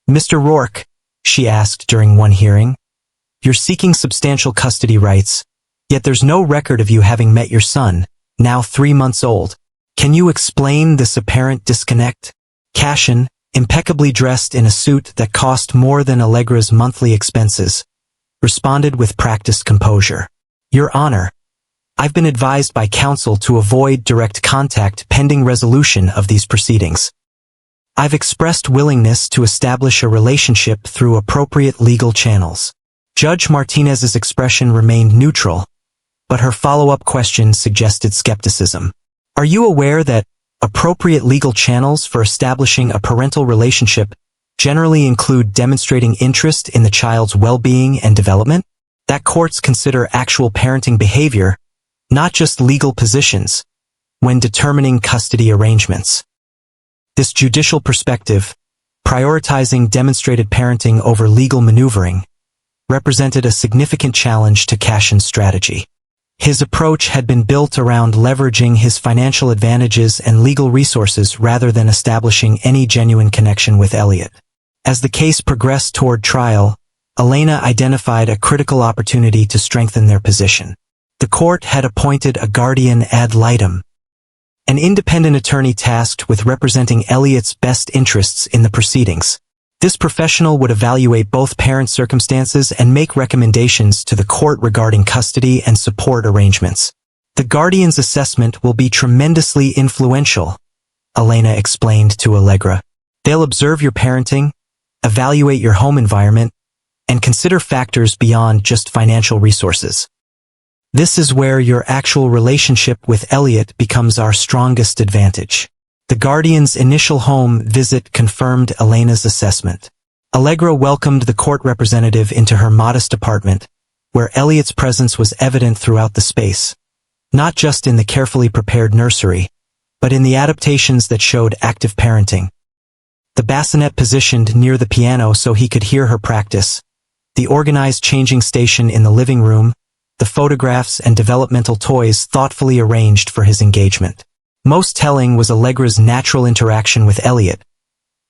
"Mr. Rourke," she asked during one hearing, "you're seeking substantial custody rights, yet there's no record of you having met your son, now 3 months old. Can you explain this apparent disconnect?" Cassian, impeccably dressed in a suit that cost more than Allegra's monthly expenses, responded with practiced composure. "Your Honor, I've been advised by counsel to avoid direct contact pending resolution of these proceedings. I've expressed willingness to establish a relationship through appropriate legal channels." Judge Martinez's expression remained neutral, but her follow-up question suggested skepticism. "Are you aware that appropriate legal channels for establishing a parental relationship generally include demonstrating interest in the child's well-being and development? That courts consider actual parenting behavior, not just legal positions, when determining custody arrangements." This judicial perspective, prioritizing demonstrated parenting over legal maneuvering, represented a significant challenge to Cassian's strategy. His approach had been built around leveraging his financial advantages and legal resources rather than establishing any genuine connection with Elliot. As the case progressed toward trial, Elena identified a critical opportunity to strengthen their position. The court had appointed a guardian ad litem, an independent attorney tasked with representing Elliot's best interests in the proceedings. This professional would evaluate both parent circumstances and make recommendations to the court regarding custody and support arrangements. "The guardian's assessment will be tremendously influential," Elena explained to Allegra. "They'll observe your parenting, evaluate your home environment, and consider factors beyond just financial resources. This is where your actual relationship with Elliot becomes our strongest advantage." The guardian's initial home visit confirmed Elena's assessment. Allegra welcomed the court representative into her modest apartment, where Elliot's presence was evident throughout the space, not just in the carefully prepared nursery, but in the adaptations that showed active parenting. The bassinet positioned near the piano so he could hear her practice, the organized changing station in the living room, the photographs and developmental toys thoughtfully arranged for his engagement. Most telling was Allegra's natural interaction with Elliot,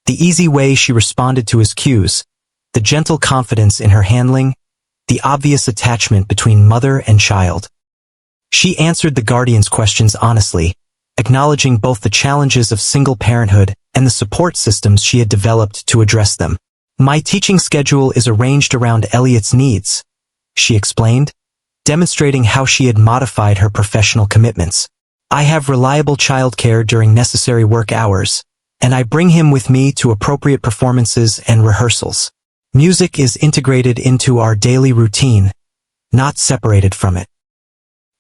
the easy way she responded to his cues, the gentle confidence in her handling, the obvious attachment between mother and child. She answered the guardian's questions honestly, acknowledging both the challenges of single parenthood and the support systems she had developed to address them. "My teaching schedule is arranged around Elliot's needs," she explained, demonstrating how she had modified her professional commitments. "I have reliable childcare during necessary work hours, and I bring him with me to appropriate performances and rehearsals. Music is integrated into our daily routine, not separated from it."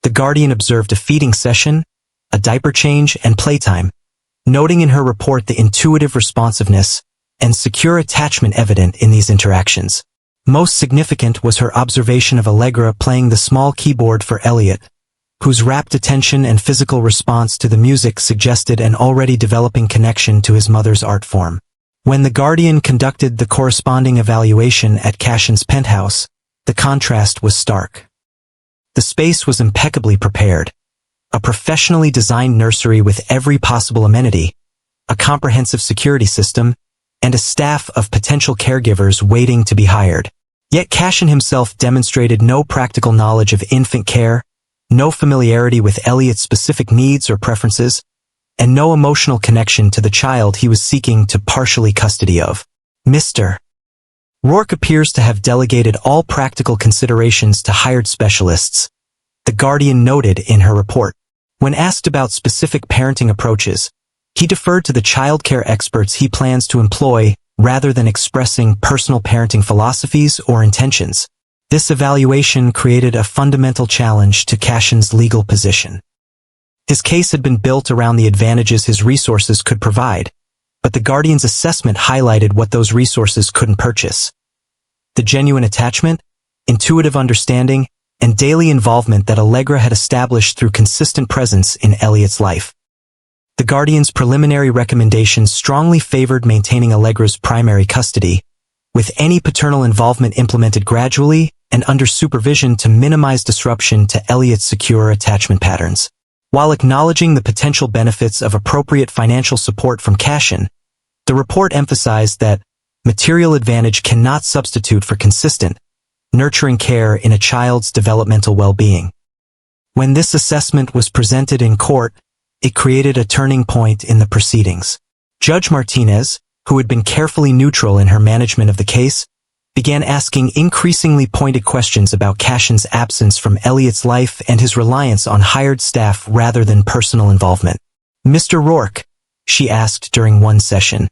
The guardian observed a feeding session, a diaper change, and playtime, noting in her report the intuitive responsiveness and secure attachment evident in these interactions. Most significant was her observation of Allegra playing the small keyboard for Elliot, whose rapt attention and physical response to the music suggested an already developing connection to his mother's art form. When the guardian conducted the corresponding evaluation at Cassian's penthouse, the contrast was stark. The space was impeccably prepared, a professionally designed nursery with every possible amenity, a comprehensive security system, and a staff of potential caregivers waiting to be hired. Yet Cassian himself demonstrated no practical knowledge of infant care, no familiarity with Elliot's specific needs or preferences, and no emotional connection to the child he was seeking to partially custody of. Mr. Rourke appears to have delegated all practical considerations to hired specialists, the guardian noted in her report. When asked about specific parenting approaches, he deferred to the childcare experts he plans to employ rather than expressing personal parenting philosophies or intentions. This evaluation created a fundamental challenge to Cassian's legal position. His case had been built around the advantages his resources could provide, but the guardian's assessment highlighted what those resources couldn't purchase: the genuine attachment, intuitive understanding, and daily involvement that Allegra had established through consistent presence in Elliot's life. The guardian's preliminary recommendations strongly favored maintaining Allegra's primary custody, with any paternal involvement implemented gradually and under supervision to minimize disruption to Elliot's secure attachment patterns. While acknowledging the potential benefits of appropriate financial support from Cassian, the report emphasized that material advantage cannot substitute for consistent, nurturing care in a child's developmental well-being. When this assessment was presented in court, it created a turning point in the proceedings. Judge Martinez, who had been carefully neutral in her management of the case, began asking increasingly pointed questions about Cassian's absence from Elliot's life and his reliance on hired staff rather than personal involvement. "Mr. Rourke," she asked during one session,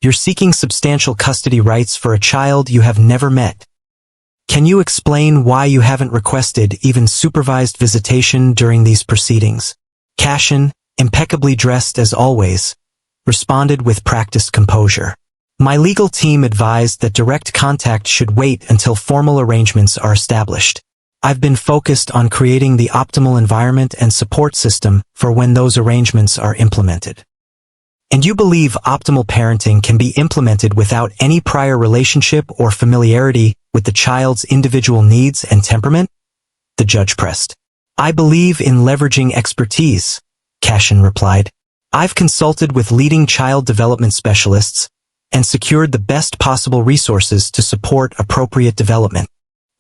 "you're seeking substantial custody rights for a child you have never met. Can you explain why you haven't requested even supervised visitation during these proceedings?" Cassian, impeccably dressed as always, responded with practiced composure. "My legal team advised that direct contact should wait until formal arrangements are established. I've been focused on creating the optimal environment and support system for when those arrangements are implemented." "And you believe optimal parenting can be implemented without any prior relationship or familiarity with the child's individual needs and temperament?" the judge pressed. "I believe in leveraging expertise," Cassian replied. "I've consulted with leading child development specialists and secured the best possible resources to support appropriate development.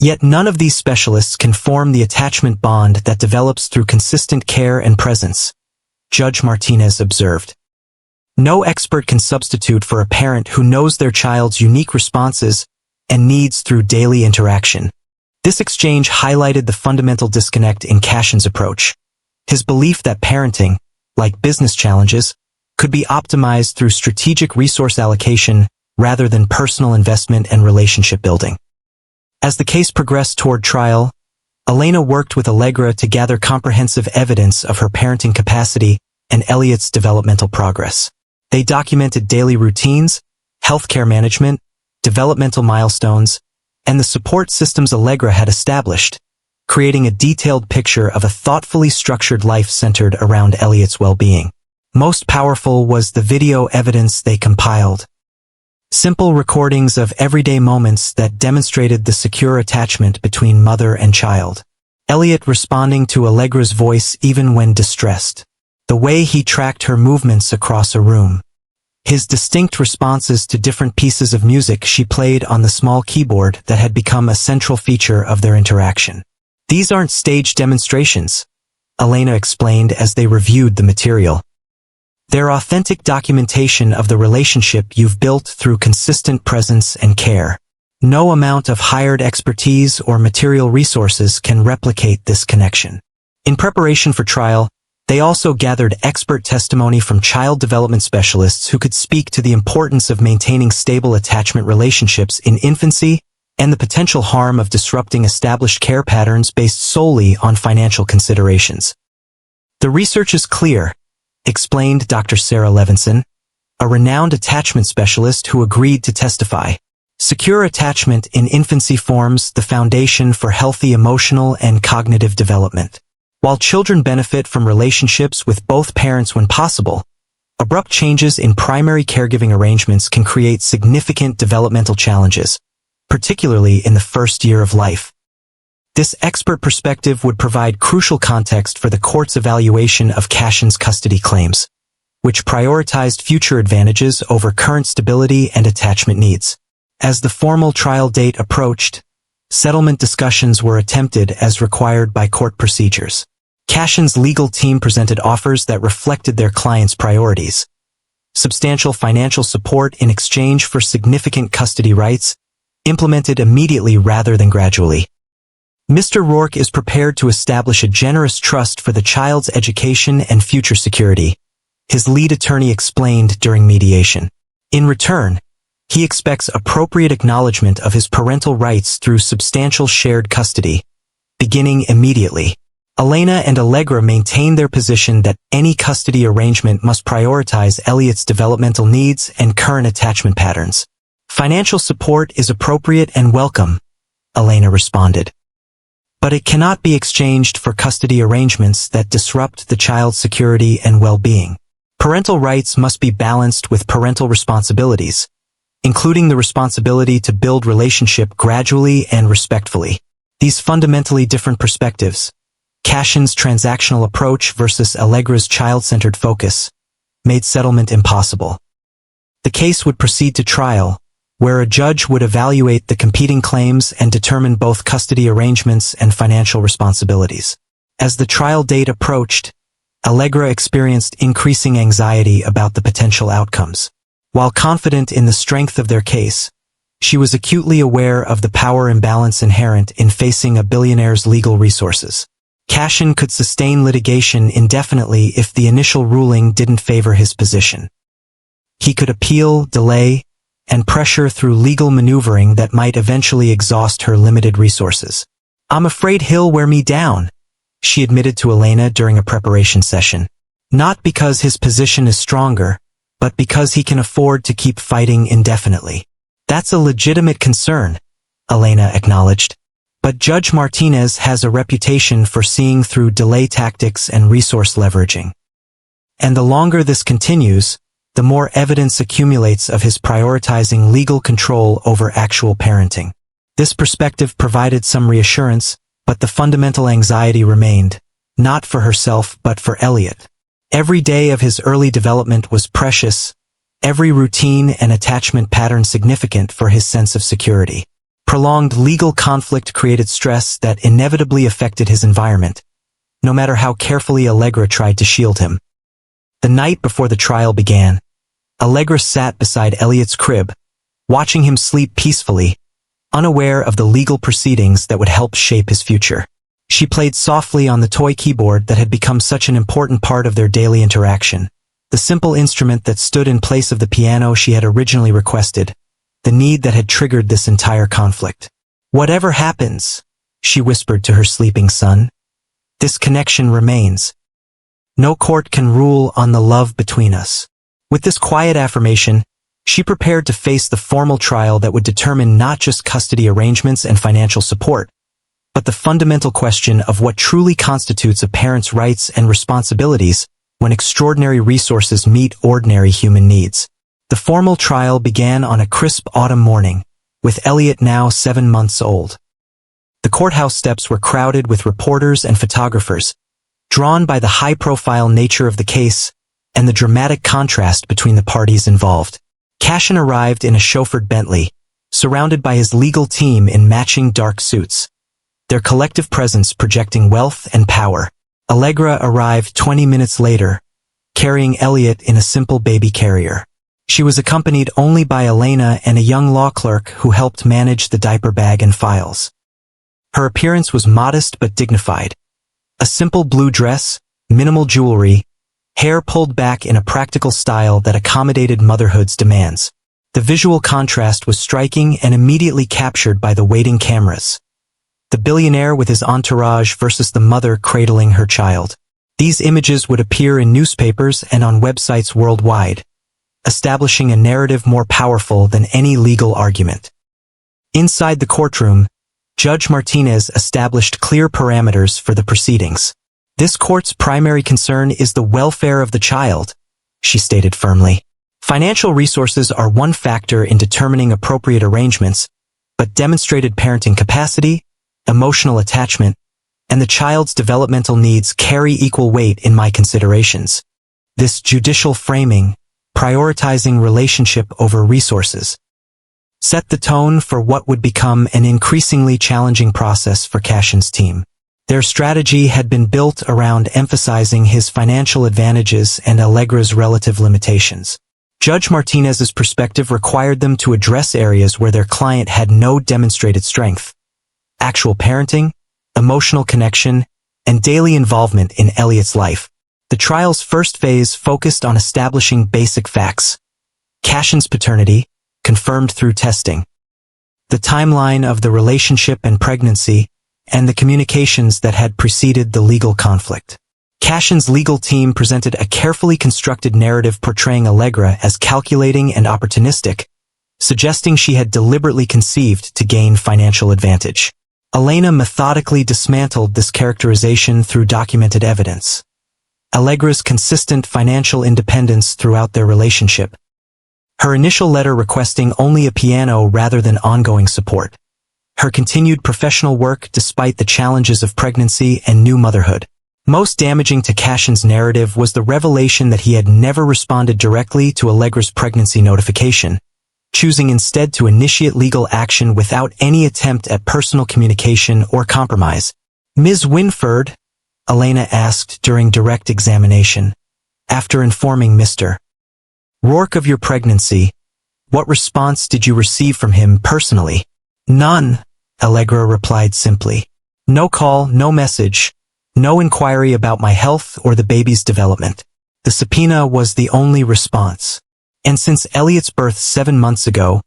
Yet none of these specialists can form the attachment bond that develops through consistent care and presence," Judge Martinez observed. "No expert can substitute for a parent who knows their child's unique responses and needs through daily interaction." This exchange highlighted the fundamental disconnect in Cassian's approach. His belief that parenting, like business challenges, could be optimized through strategic resource allocation rather than personal investment and relationship building. As the case progressed toward trial, Elena worked with Allegra to gather comprehensive evidence of her parenting capacity and Elliot's developmental progress. They documented daily routines, healthcare management, developmental milestones, and the support systems Allegra had established, creating a detailed picture of a thoughtfully structured life centered around Elliot's well-being. Most powerful was the video evidence they compiled. Simple recordings of everyday moments that demonstrated the secure attachment between mother and child. Elliot responding to Allegra's voice even when distressed. The way he tracked her movements across a room. His distinct responses to different pieces of music she played on the small keyboard that had become a central feature of their interaction. "These aren't staged demonstrations," Elena explained as they reviewed the material. "They're authentic documentation of the relationship you've built through consistent presence and care. No amount of hired expertise or material resources can replicate this connection." In preparation for trial, they also gathered expert testimony from child development specialists who could speak to the importance of maintaining stable attachment relationships in infancy and the potential harm of disrupting established care patterns based solely on financial considerations. "The research is clear," explained Dr. Sarah Levinson, a renowned attachment specialist who agreed to testify. "Secure attachment in infancy forms the foundation for healthy emotional and cognitive development. While children benefit from relationships with both parents when possible, abrupt changes in primary caregiving arrangements can create significant developmental challenges, particularly in the first year of life." This expert perspective would provide crucial context for the court's evaluation of Cassian's custody claims, which prioritized future advantages over current stability and attachment needs. As the formal trial date approached, settlement discussions were attempted as required by court procedures. Cassian's legal team presented offers that reflected their client's priorities. Substantial financial support in exchange for significant custody rights, implemented immediately rather than gradually. Mr. Rourke is prepared to establish a generous trust for the child's education and future security, his lead attorney explained during mediation. In return, he expects appropriate acknowledgement of his parental rights through substantial shared custody, beginning immediately. Elena and Allegra maintain their position that any custody arrangement must prioritize Elliot's developmental needs and current attachment patterns. "Financial support is appropriate and welcome," Elena responded. "But it cannot be exchanged for custody arrangements that disrupt the child's security and well-being. Parental rights must be balanced with parental responsibilities, including the responsibility to build relationship gradually and respectfully." These fundamentally different perspectives, Cassian's transactional approach versus Allegra's child-centered focus, made settlement impossible. The case would proceed to trial, where a judge would evaluate the competing claims and determine both custody arrangements and financial responsibilities. As the trial date approached, Allegra experienced increasing anxiety about the potential outcomes. While confident in the strength of their case, she was acutely aware of the power imbalance inherent in facing a billionaire's legal resources. Cassian could sustain litigation indefinitely if the initial ruling didn't favor his position. He could appeal, delay, and pressure through legal maneuvering that might eventually exhaust her limited resources. "I'm afraid he'll wear me down," she admitted to Elena during a preparation session. "Not because his position is stronger, but because he can afford to keep fighting indefinitely." "That's a legitimate concern," Elena acknowledged. "But Judge Martinez has a reputation for seeing through delay tactics and resource leveraging. And the longer this continues, the more evidence accumulates of his prioritizing legal control over actual parenting." This perspective provided some reassurance, but the fundamental anxiety remained, not for herself but for Elliot. Every day of his early development was precious, every routine and attachment pattern significant for his sense of security. Prolonged legal conflict created stress that inevitably affected his environment, no matter how carefully Allegra tried to shield him. The night before the trial began, Allegra sat beside Elliot's crib, watching him sleep peacefully, unaware of the legal proceedings that would help shape his future. She played softly on the toy keyboard that had become such an important part of their daily interaction, the simple instrument that stood in place of the piano she had originally requested, the need that had triggered this entire conflict. "Whatever happens," she whispered to her sleeping son, "this connection remains. No court can rule on the love between us." With this quiet affirmation, she prepared to face the formal trial that would determine not just custody arrangements and financial support, but the fundamental question of what truly constitutes a parent's rights and responsibilities when extraordinary resources meet ordinary human needs. The formal trial began on a crisp autumn morning, with Elliot now 7 months old. The courthouse steps were crowded with reporters and photographers, drawn by the high-profile nature of the case and the dramatic contrast between the parties involved. Cassian arrived in a chauffeured Bentley, surrounded by his legal team in matching dark suits, their collective presence projecting wealth and power. Allegra arrived 20 minutes later, carrying Elliot in a simple baby carrier. She was accompanied only by Elena and a young law clerk who helped manage the diaper bag and files. Her appearance was modest but dignified. A simple blue dress, minimal jewelry, hair pulled back in a practical style that accommodated motherhood's demands. The visual contrast was striking and immediately captured by the waiting cameras. The billionaire with his entourage versus the mother cradling her child. These images would appear in newspapers and on websites worldwide, establishing a narrative more powerful than any legal argument. Inside the courtroom, Judge Martinez established clear parameters for the proceedings. "This court's primary concern is the welfare of the child," she stated firmly. "Financial resources are one factor in determining appropriate arrangements, but demonstrated parenting capacity, emotional attachment, and the child's developmental needs carry equal weight in my considerations." This judicial framing, prioritizing relationship over resources, set the tone for what would become an increasingly challenging process for Cassian's team. Their strategy had been built around emphasizing his financial advantages and Allegra's relative limitations. Judge Martinez's perspective required them to address areas where their client had no demonstrated strength: actual parenting, emotional connection, and daily involvement in Elliot's life. The trial's first phase focused on establishing basic facts: Cassian's paternity, confirmed through testing, the timeline of the relationship and pregnancy, and the communications that had preceded the legal conflict. Cassian's legal team presented a carefully constructed narrative portraying Allegra as calculating and opportunistic, suggesting she had deliberately conceived to gain financial advantage. Elena methodically dismantled this characterization through documented evidence. Allegra's consistent financial independence throughout their relationship. Her initial letter requesting only a piano rather than ongoing support. Her continued professional work despite the challenges of pregnancy and new motherhood. Most damaging to Cassian's narrative was the revelation that he had never responded directly to Allegra's pregnancy notification, choosing instead to initiate legal action without any attempt at personal communication or compromise. "Ms. Wynford," Elena asked during direct examination, after informing Mr. Rourke of your pregnancy, "what response did you receive from him personally?" "None," Allegra replied simply. "No call, no message, no inquiry about my health or the baby's development. The subpoena was the only response." "And since Elliot's birth 7 months ago,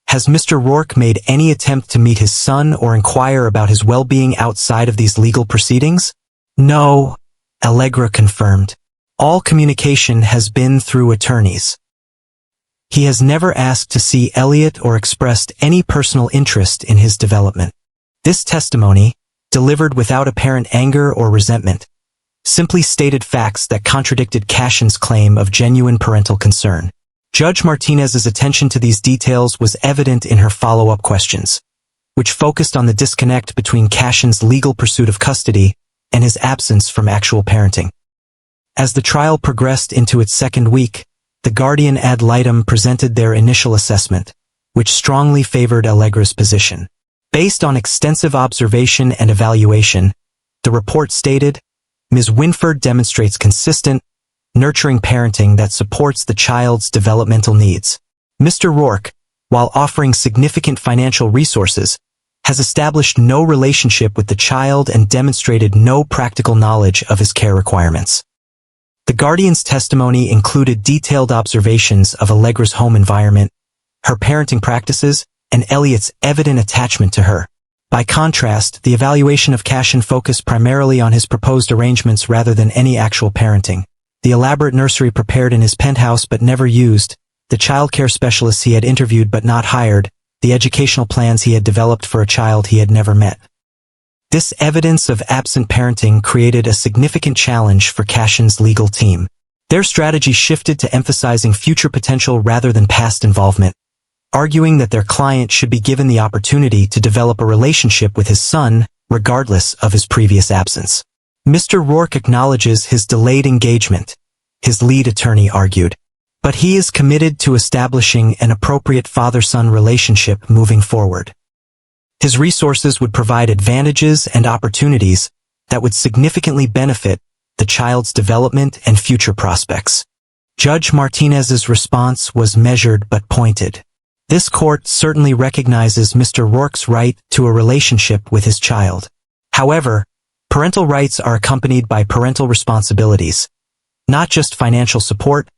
has Mr. Rourke made any attempt to meet his son or inquire about his well-being outside of these legal proceedings?" "No," Allegra confirmed. "All communication has been through attorneys. He has never asked to see Elliot or expressed any personal interest in his development." This testimony, delivered without apparent anger or resentment, simply stated facts that contradicted Cassian's claim of genuine parental concern. Judge Martinez's attention to these details was evident in her follow-up questions, which focused on the disconnect between Cassian's legal pursuit of custody and his absence from actual parenting. As the trial progressed into its second week, the guardian ad litem presented their initial assessment, which strongly favored Allegra's position. Based on extensive observation and evaluation, the report stated, "Ms. Wynford demonstrates consistent, nurturing parenting that supports the child's developmental needs. Mr. Rourke, while offering significant financial resources, has established no relationship with the child and demonstrated no practical knowledge of his care requirements." The guardian's testimony included detailed observations of Allegra's home environment, her parenting practices, and Elliot's evident attachment to her. By contrast, the evaluation of Cassian focused primarily on his proposed arrangements rather than any actual parenting. The elaborate nursery prepared in his penthouse but never used, the childcare specialists he had interviewed but not hired, the educational plans he had developed for a child he had never met. This evidence of absent parenting created a significant challenge for Cassian's legal team. Their strategy shifted to emphasizing future potential rather than past involvement, arguing that their client should be given the opportunity to develop a relationship with his son, regardless of his previous absence. "Mr. Rourke acknowledges his delayed engagement," his lead attorney argued, "but he is committed to establishing an appropriate father-son relationship moving forward. His resources would provide advantages and opportunities that would significantly benefit the child's development and future prospects." Judge Martinez's response was measured but pointed. "This court certainly recognizes Mr. Rourke's right to a relationship with his child. However, parental rights are accompanied by parental responsibilities, not just financial support,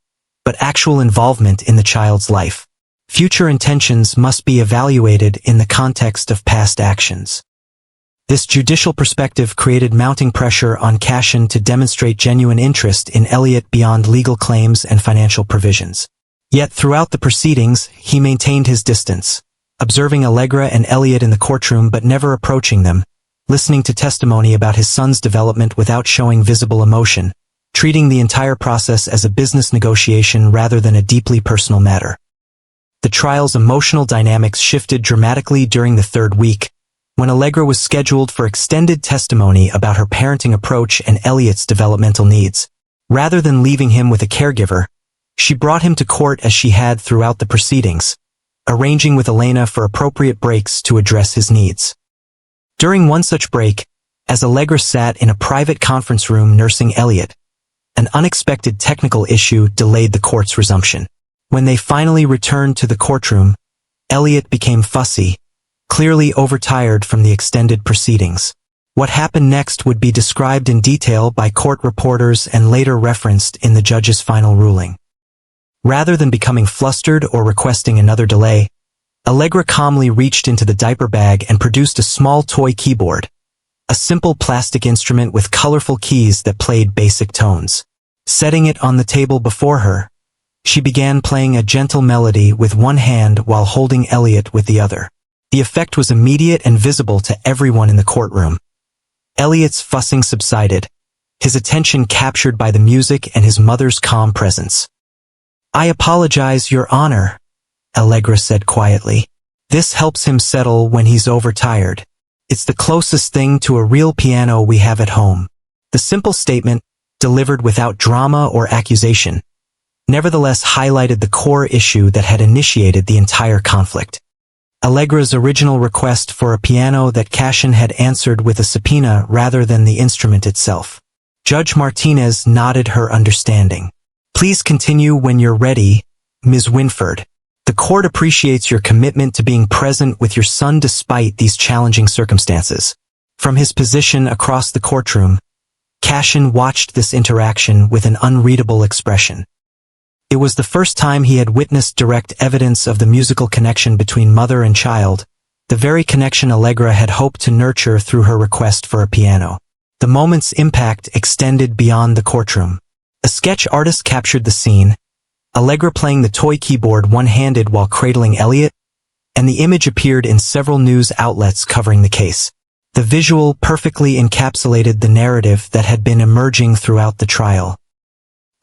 but actual involvement in the child's life. Future intentions must be evaluated in the context of past actions." This judicial perspective created mounting pressure on Cassian to demonstrate genuine interest in Elliot beyond legal claims and financial provisions. Yet throughout the proceedings, he maintained his distance, observing Allegra and Elliot in the courtroom but never approaching them, listening to testimony about his son's development without showing visible emotion, treating the entire process as a business negotiation rather than a deeply personal matter. The trial's emotional dynamics shifted dramatically during the third week, when Allegra was scheduled for extended testimony about her parenting approach and Elliot's developmental needs. Rather than leaving him with a caregiver, she brought him to court as she had throughout the proceedings, arranging with Elena for appropriate breaks to address his needs. During one such break, as Allegra sat in a private conference room nursing Elliot, an unexpected technical issue delayed the court's resumption. When they finally returned to the courtroom, Elliot became fussy, clearly overtired from the extended proceedings. What happened next would be described in detail by court reporters and later referenced in the judge's final ruling. Rather than becoming flustered or requesting another delay, Allegra calmly reached into the diaper bag and produced a small toy keyboard, a simple plastic instrument with colorful keys that played basic tones. Setting it on the table before her, she began playing a gentle melody with one hand while holding Elliot with the other. The effect was immediate and visible to everyone in the courtroom. Elliot's fussing subsided, his attention captured by the music and his mother's calm presence. "I apologize, Your Honor," Allegra said quietly. "This helps him settle when he's overtired. It's the closest thing to a real piano we have at home." The simple statement, delivered without drama or accusation, nevertheless highlighted the core issue that had initiated the entire conflict. Allegra's original request for a piano that Cassian had answered with a subpoena rather than the instrument itself. Judge Martinez nodded her understanding. "Please continue when you're ready, Ms. Wynford. The court appreciates your commitment to being present with your son despite these challenging circumstances." From his position across the courtroom, Cassian watched this interaction with an unreadable expression. It was the first time he had witnessed direct evidence of the musical connection between mother and child, the very connection Allegra had hoped to nurture through her request for a piano. The moment's impact extended beyond the courtroom. A sketch artist captured the scene, Allegra playing the toy keyboard one-handed while cradling Elliot, and the image appeared in several news outlets covering the case. The visual perfectly encapsulated the narrative that had been emerging throughout the trial.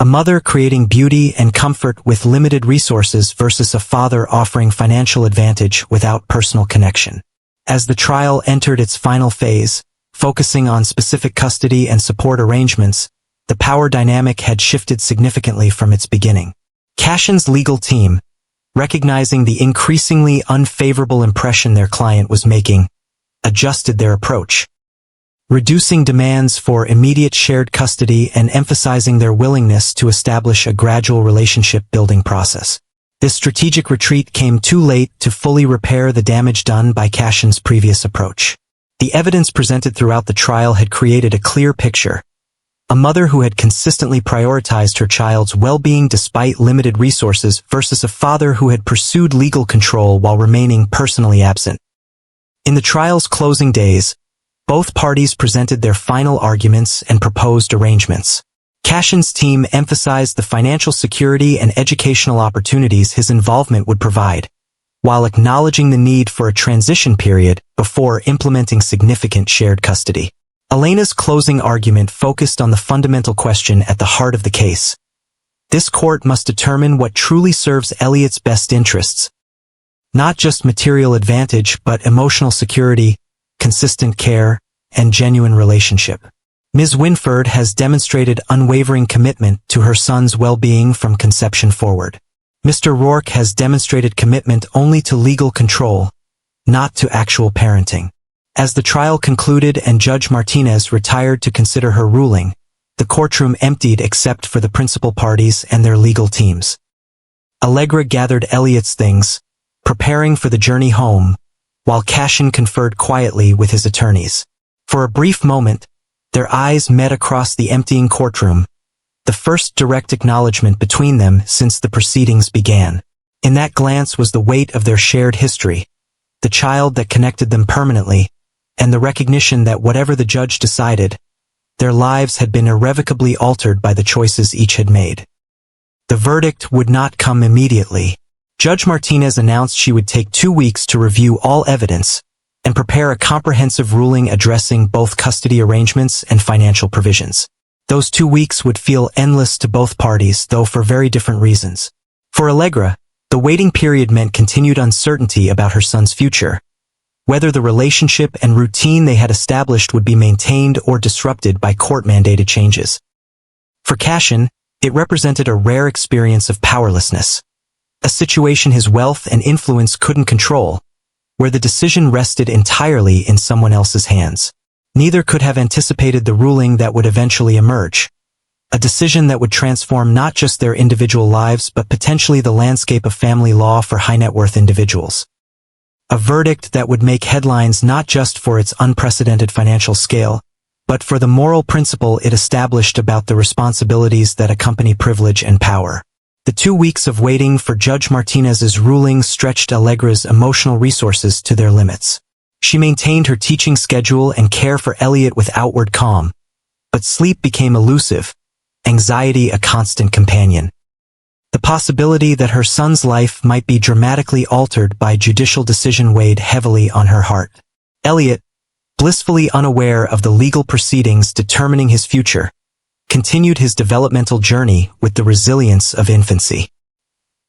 A mother creating beauty and comfort with limited resources versus a father offering financial advantage without personal connection. As the trial entered its final phase, focusing on specific custody and support arrangements, the power dynamic had shifted significantly from its beginning. Cassian's legal team, recognizing the increasingly unfavorable impression their client was making, adjusted their approach, reducing demands for immediate shared custody and emphasizing their willingness to establish a gradual relationship-building process. This strategic retreat came too late to fully repair the damage done by Cassian's previous approach. The evidence presented throughout the trial had created a clear picture. A mother who had consistently prioritized her child's well-being despite limited resources versus a father who had pursued legal control while remaining personally absent. In the trial's closing days, both parties presented their final arguments and proposed arrangements. Cassian's team emphasized the financial security and educational opportunities his involvement would provide, while acknowledging the need for a transition period before implementing significant shared custody. Elena's closing argument focused on the fundamental question at the heart of the case. This court must determine what truly serves Elliot's best interests. Not just material advantage, but emotional security, consistent care, and genuine relationship. Ms. Wynford has demonstrated unwavering commitment to her son's well-being from conception forward. Mr. Rourke has demonstrated commitment only to legal control, not to actual parenting. As the trial concluded and Judge Martinez retired to consider her ruling, the courtroom emptied except for the principal parties and their legal teams. Allegra gathered Elliot's things, preparing for the journey home, while Cassian conferred quietly with his attorneys. For a brief moment, their eyes met across the emptying courtroom, the first direct acknowledgement between them since the proceedings began. In that glance was the weight of their shared history, the child that connected them permanently, and the recognition that whatever the judge decided, their lives had been irrevocably altered by the choices each had made. The verdict would not come immediately. Judge Martinez announced she would take 2 weeks to review all evidence and prepare a comprehensive ruling addressing both custody arrangements and financial provisions. Those 2 weeks would feel endless to both parties, though for very different reasons. For Allegra, the waiting period meant continued uncertainty about her son's future, whether the relationship and routine they had established would be maintained or disrupted by court-mandated changes. For Cassian, it represented a rare experience of powerlessness, a situation his wealth and influence couldn't control, where the decision rested entirely in someone else's hands. Neither could have anticipated the ruling that would eventually emerge, a decision that would transform not just their individual lives but potentially the landscape of family law for high-net-worth individuals. A verdict that would make headlines not just for its unprecedented financial scale, but for the moral principle it established about the responsibilities that accompany privilege and power. The 2 weeks of waiting for Judge Martinez's ruling stretched Allegra's emotional resources to their limits. She maintained her teaching schedule and care for Elliot with outward calm, but sleep became elusive, anxiety a constant companion. The possibility that her son's life might be dramatically altered by judicial decision weighed heavily on her heart. Elliot, blissfully unaware of the legal proceedings determining his future, continued his developmental journey with the resilience of infancy.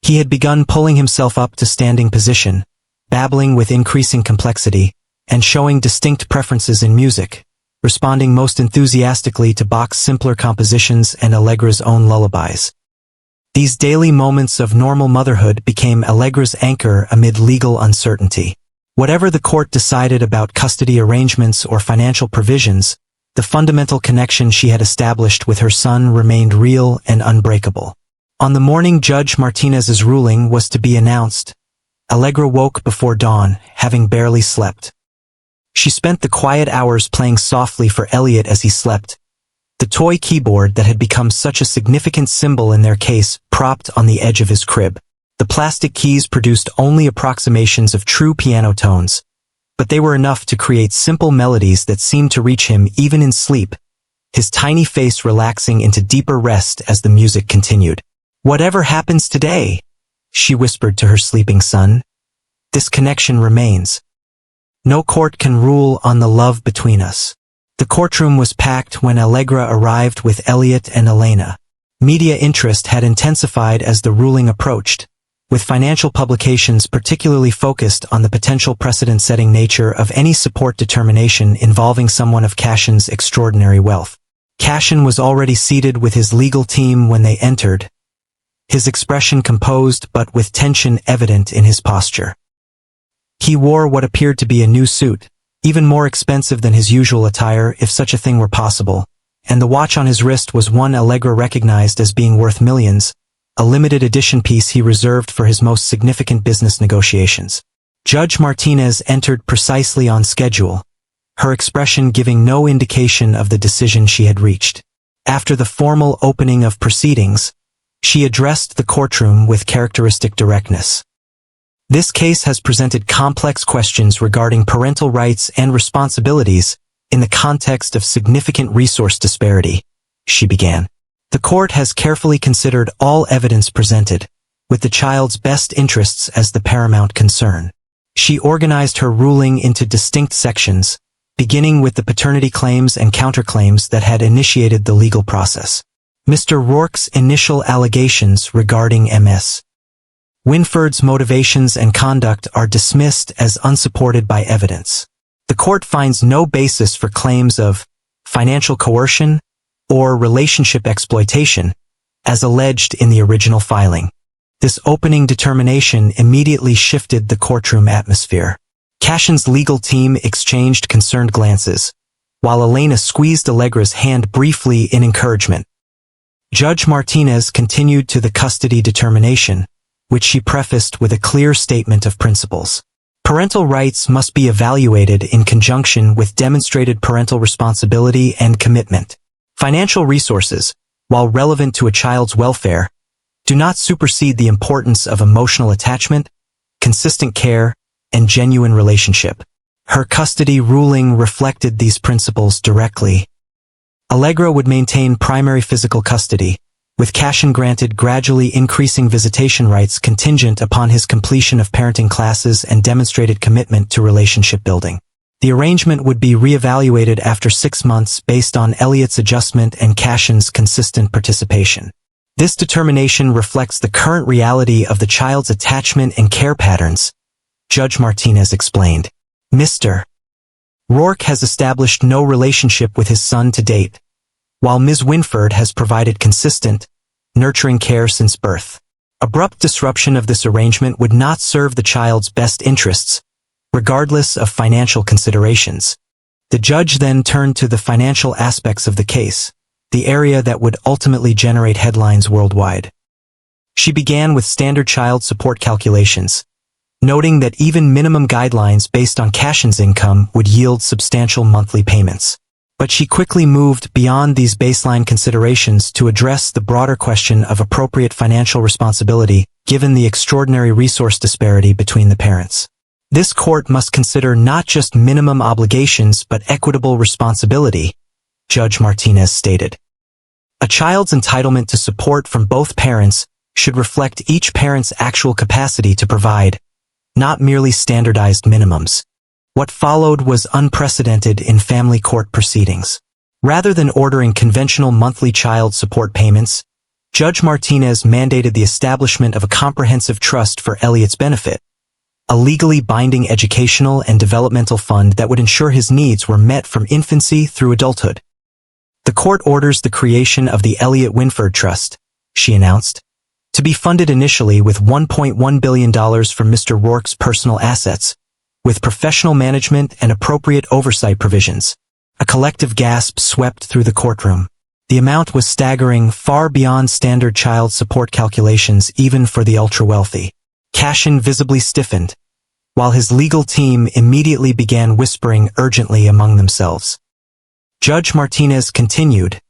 He had begun pulling himself up to standing position, babbling with increasing complexity, and showing distinct preferences in music, responding most enthusiastically to Bach's simpler compositions and Allegra's own lullabies. These daily moments of normal motherhood became Allegra's anchor amid legal uncertainty. Whatever the court decided about custody arrangements or financial provisions, the fundamental connection she had established with her son remained real and unbreakable. On the morning Judge Martinez's ruling was to be announced, Allegra woke before dawn, having barely slept. She spent the quiet hours playing softly for Elliot as he slept, the toy keyboard that had become such a significant symbol in their case propped on the edge of his crib. The plastic keys produced only approximations of true piano tones, but they were enough to create simple melodies that seemed to reach him even in sleep, his tiny face relaxing into deeper rest as the music continued. "Whatever happens today," she whispered to her sleeping son, "this connection remains. No court can rule on the love between us." The courtroom was packed when Allegra arrived with Elliot and Elena. Media interest had intensified as the ruling approached, with financial publications particularly focused on the potential precedent-setting nature of any support determination involving someone of Cassian's extraordinary wealth. Cassian was already seated with his legal team when they entered, his expression composed but with tension evident in his posture. He wore what appeared to be a new suit, even more expensive than his usual attire if such a thing were possible, and the watch on his wrist was one Allegra recognized as being worth millions, a limited edition piece he reserved for his most significant business negotiations. Judge Martinez entered precisely on schedule, her expression giving no indication of the decision she had reached. After the formal opening of proceedings, she addressed the courtroom with characteristic directness. "This case has presented complex questions regarding parental rights and responsibilities in the context of significant resource disparity," she began. "The court has carefully considered all evidence presented, with the child's best interests as the paramount concern." She organized her ruling into distinct sections, beginning with the paternity claims and counterclaims that had initiated the legal process. Mr. Rourke's initial allegations regarding Ms. Wynford's motivations and conduct are dismissed as unsupported by evidence. The court finds no basis for claims of financial coercion or relationship exploitation, as alleged in the original filing. This opening determination immediately shifted the courtroom atmosphere. Cassian's legal team exchanged concerned glances, while Elena squeezed Allegra's hand briefly in encouragement. Judge Martinez continued to the custody determination, which she prefaced with a clear statement of principles. Parental rights must be evaluated in conjunction with demonstrated parental responsibility and commitment. Financial resources, while relevant to a child's welfare, do not supersede the importance of emotional attachment, consistent care, and genuine relationship. Her custody ruling reflected these principles directly. Allegra would maintain primary physical custody, with Cassian granted gradually increasing visitation rights contingent upon his completion of parenting classes and demonstrated commitment to relationship building. The arrangement would be reevaluated after 6 months based on Elliot's adjustment and Cassian's consistent participation. This determination reflects the current reality of the child's attachment and care patterns, Judge Martinez explained. Mr. Rourke has established no relationship with his son to date, while Ms. Wynford has provided consistent, nurturing care since birth. Abrupt disruption of this arrangement would not serve the child's best interests, regardless of financial considerations. The judge then turned to the financial aspects of the case, the area that would ultimately generate headlines worldwide. She began with standard child support calculations, noting that even minimum guidelines based on Cassian's income would yield substantial monthly payments. But she quickly moved beyond these baseline considerations to address the broader question of appropriate financial responsibility given the extraordinary resource disparity between the parents. This court must consider not just minimum obligations but equitable responsibility, Judge Martinez stated. A child's entitlement to support from both parents should reflect each parent's actual capacity to provide, not merely standardized minimums. What followed was unprecedented in family court proceedings. Rather than ordering conventional monthly child support payments, Judge Martinez mandated the establishment of a comprehensive trust for Elliot's benefit, a legally binding educational and developmental fund that would ensure his needs were met from infancy through adulthood. The court orders the creation of the Elliot Wynford Trust, she announced, to be funded initially with $1.1 billion from Mr. Rourke's personal assets, with professional management and appropriate oversight provisions. A collective gasp swept through the courtroom. The amount was staggering, far beyond standard child support calculations even for the ultra-wealthy. Cassian visibly stiffened, while his legal team immediately began whispering urgently among themselves. Judge Martinez continued,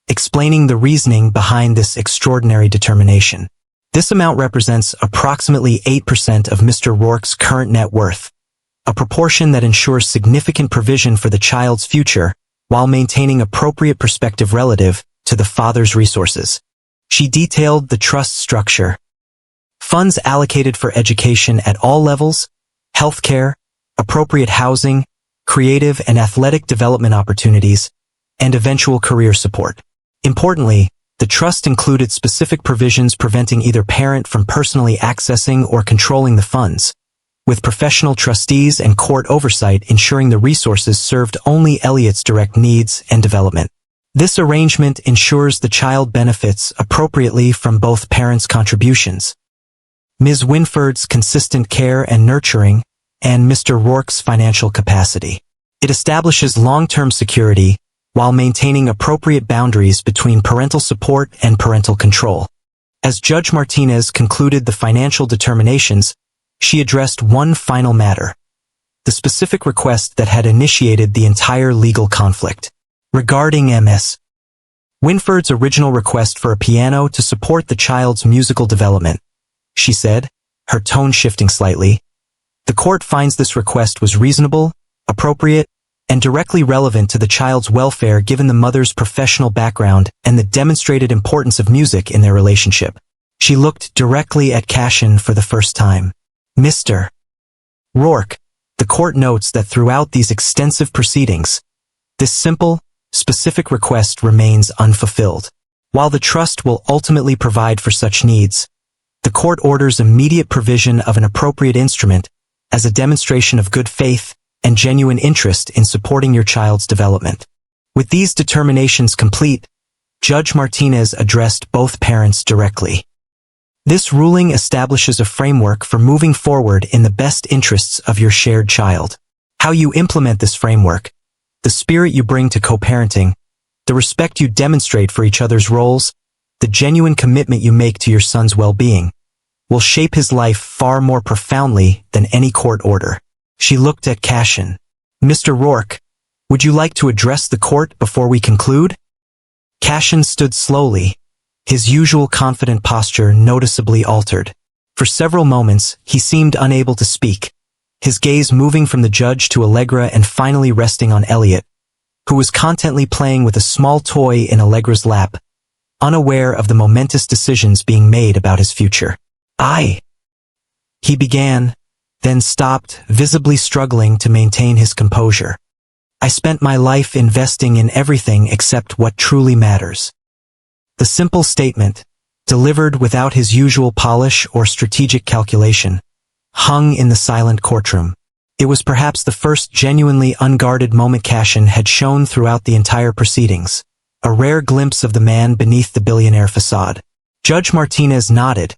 explaining the reasoning behind this extraordinary determination. This amount represents approximately 8% of Mr. Rourke's current net worth, a proportion that ensures significant provision for the child's future while maintaining appropriate perspective relative to the father's resources. She detailed the trust structure. Funds allocated for education at all levels, healthcare, appropriate housing, creative and athletic development opportunities, and eventual career support. Importantly, the trust included specific provisions preventing either parent from personally accessing or controlling the funds, with professional trustees and court oversight ensuring the resources served only Elliot's direct needs and development. This arrangement ensures the child benefits appropriately from both parents' contributions, Ms. Wynford's consistent care and nurturing, and Mr. Rourke's financial capacity. It establishes long-term security while maintaining appropriate boundaries between parental support and parental control. As Judge Martinez concluded the financial determinations, she addressed one final matter, the specific request that had initiated the entire legal conflict. Regarding Ms. Wynford's original request for a piano to support the child's musical development, she said, her tone shifting slightly, the court finds this request was reasonable, appropriate, and directly relevant to the child's welfare given the mother's professional background and the demonstrated importance of music in their relationship. She looked directly at Cassian for the first time. Mr. Rourke, the court notes that throughout these extensive proceedings, this simple, specific request remains unfulfilled. While the trust will ultimately provide for such needs, the court orders immediate provision of an appropriate instrument as a demonstration of good faith and genuine interest in supporting your child's development. With these determinations complete, Judge Martinez addressed both parents directly. This ruling establishes a framework for moving forward in the best interests of your shared child. How you implement this framework, the spirit you bring to co-parenting, the respect you demonstrate for each other's roles, the genuine commitment you make to your son's well-being, will shape his life far more profoundly than any court order. She looked at Cassian. Mr. Rourke, would you like to address the court before we conclude? Cassian stood slowly, his usual confident posture noticeably altered. For several moments, he seemed unable to speak, his gaze moving from the judge to Allegra and finally resting on Elliot, who was contently playing with a small toy in Allegra's lap, unaware of the momentous decisions being made about his future. He began, then stopped, visibly struggling to maintain his composure. I spent my life investing in everything except what truly matters. The simple statement, delivered without his usual polish or strategic calculation, hung in the silent courtroom. It was perhaps the first genuinely unguarded moment Cassian had shown throughout the entire proceedings, a rare glimpse of the man beneath the billionaire facade. Judge Martinez nodded,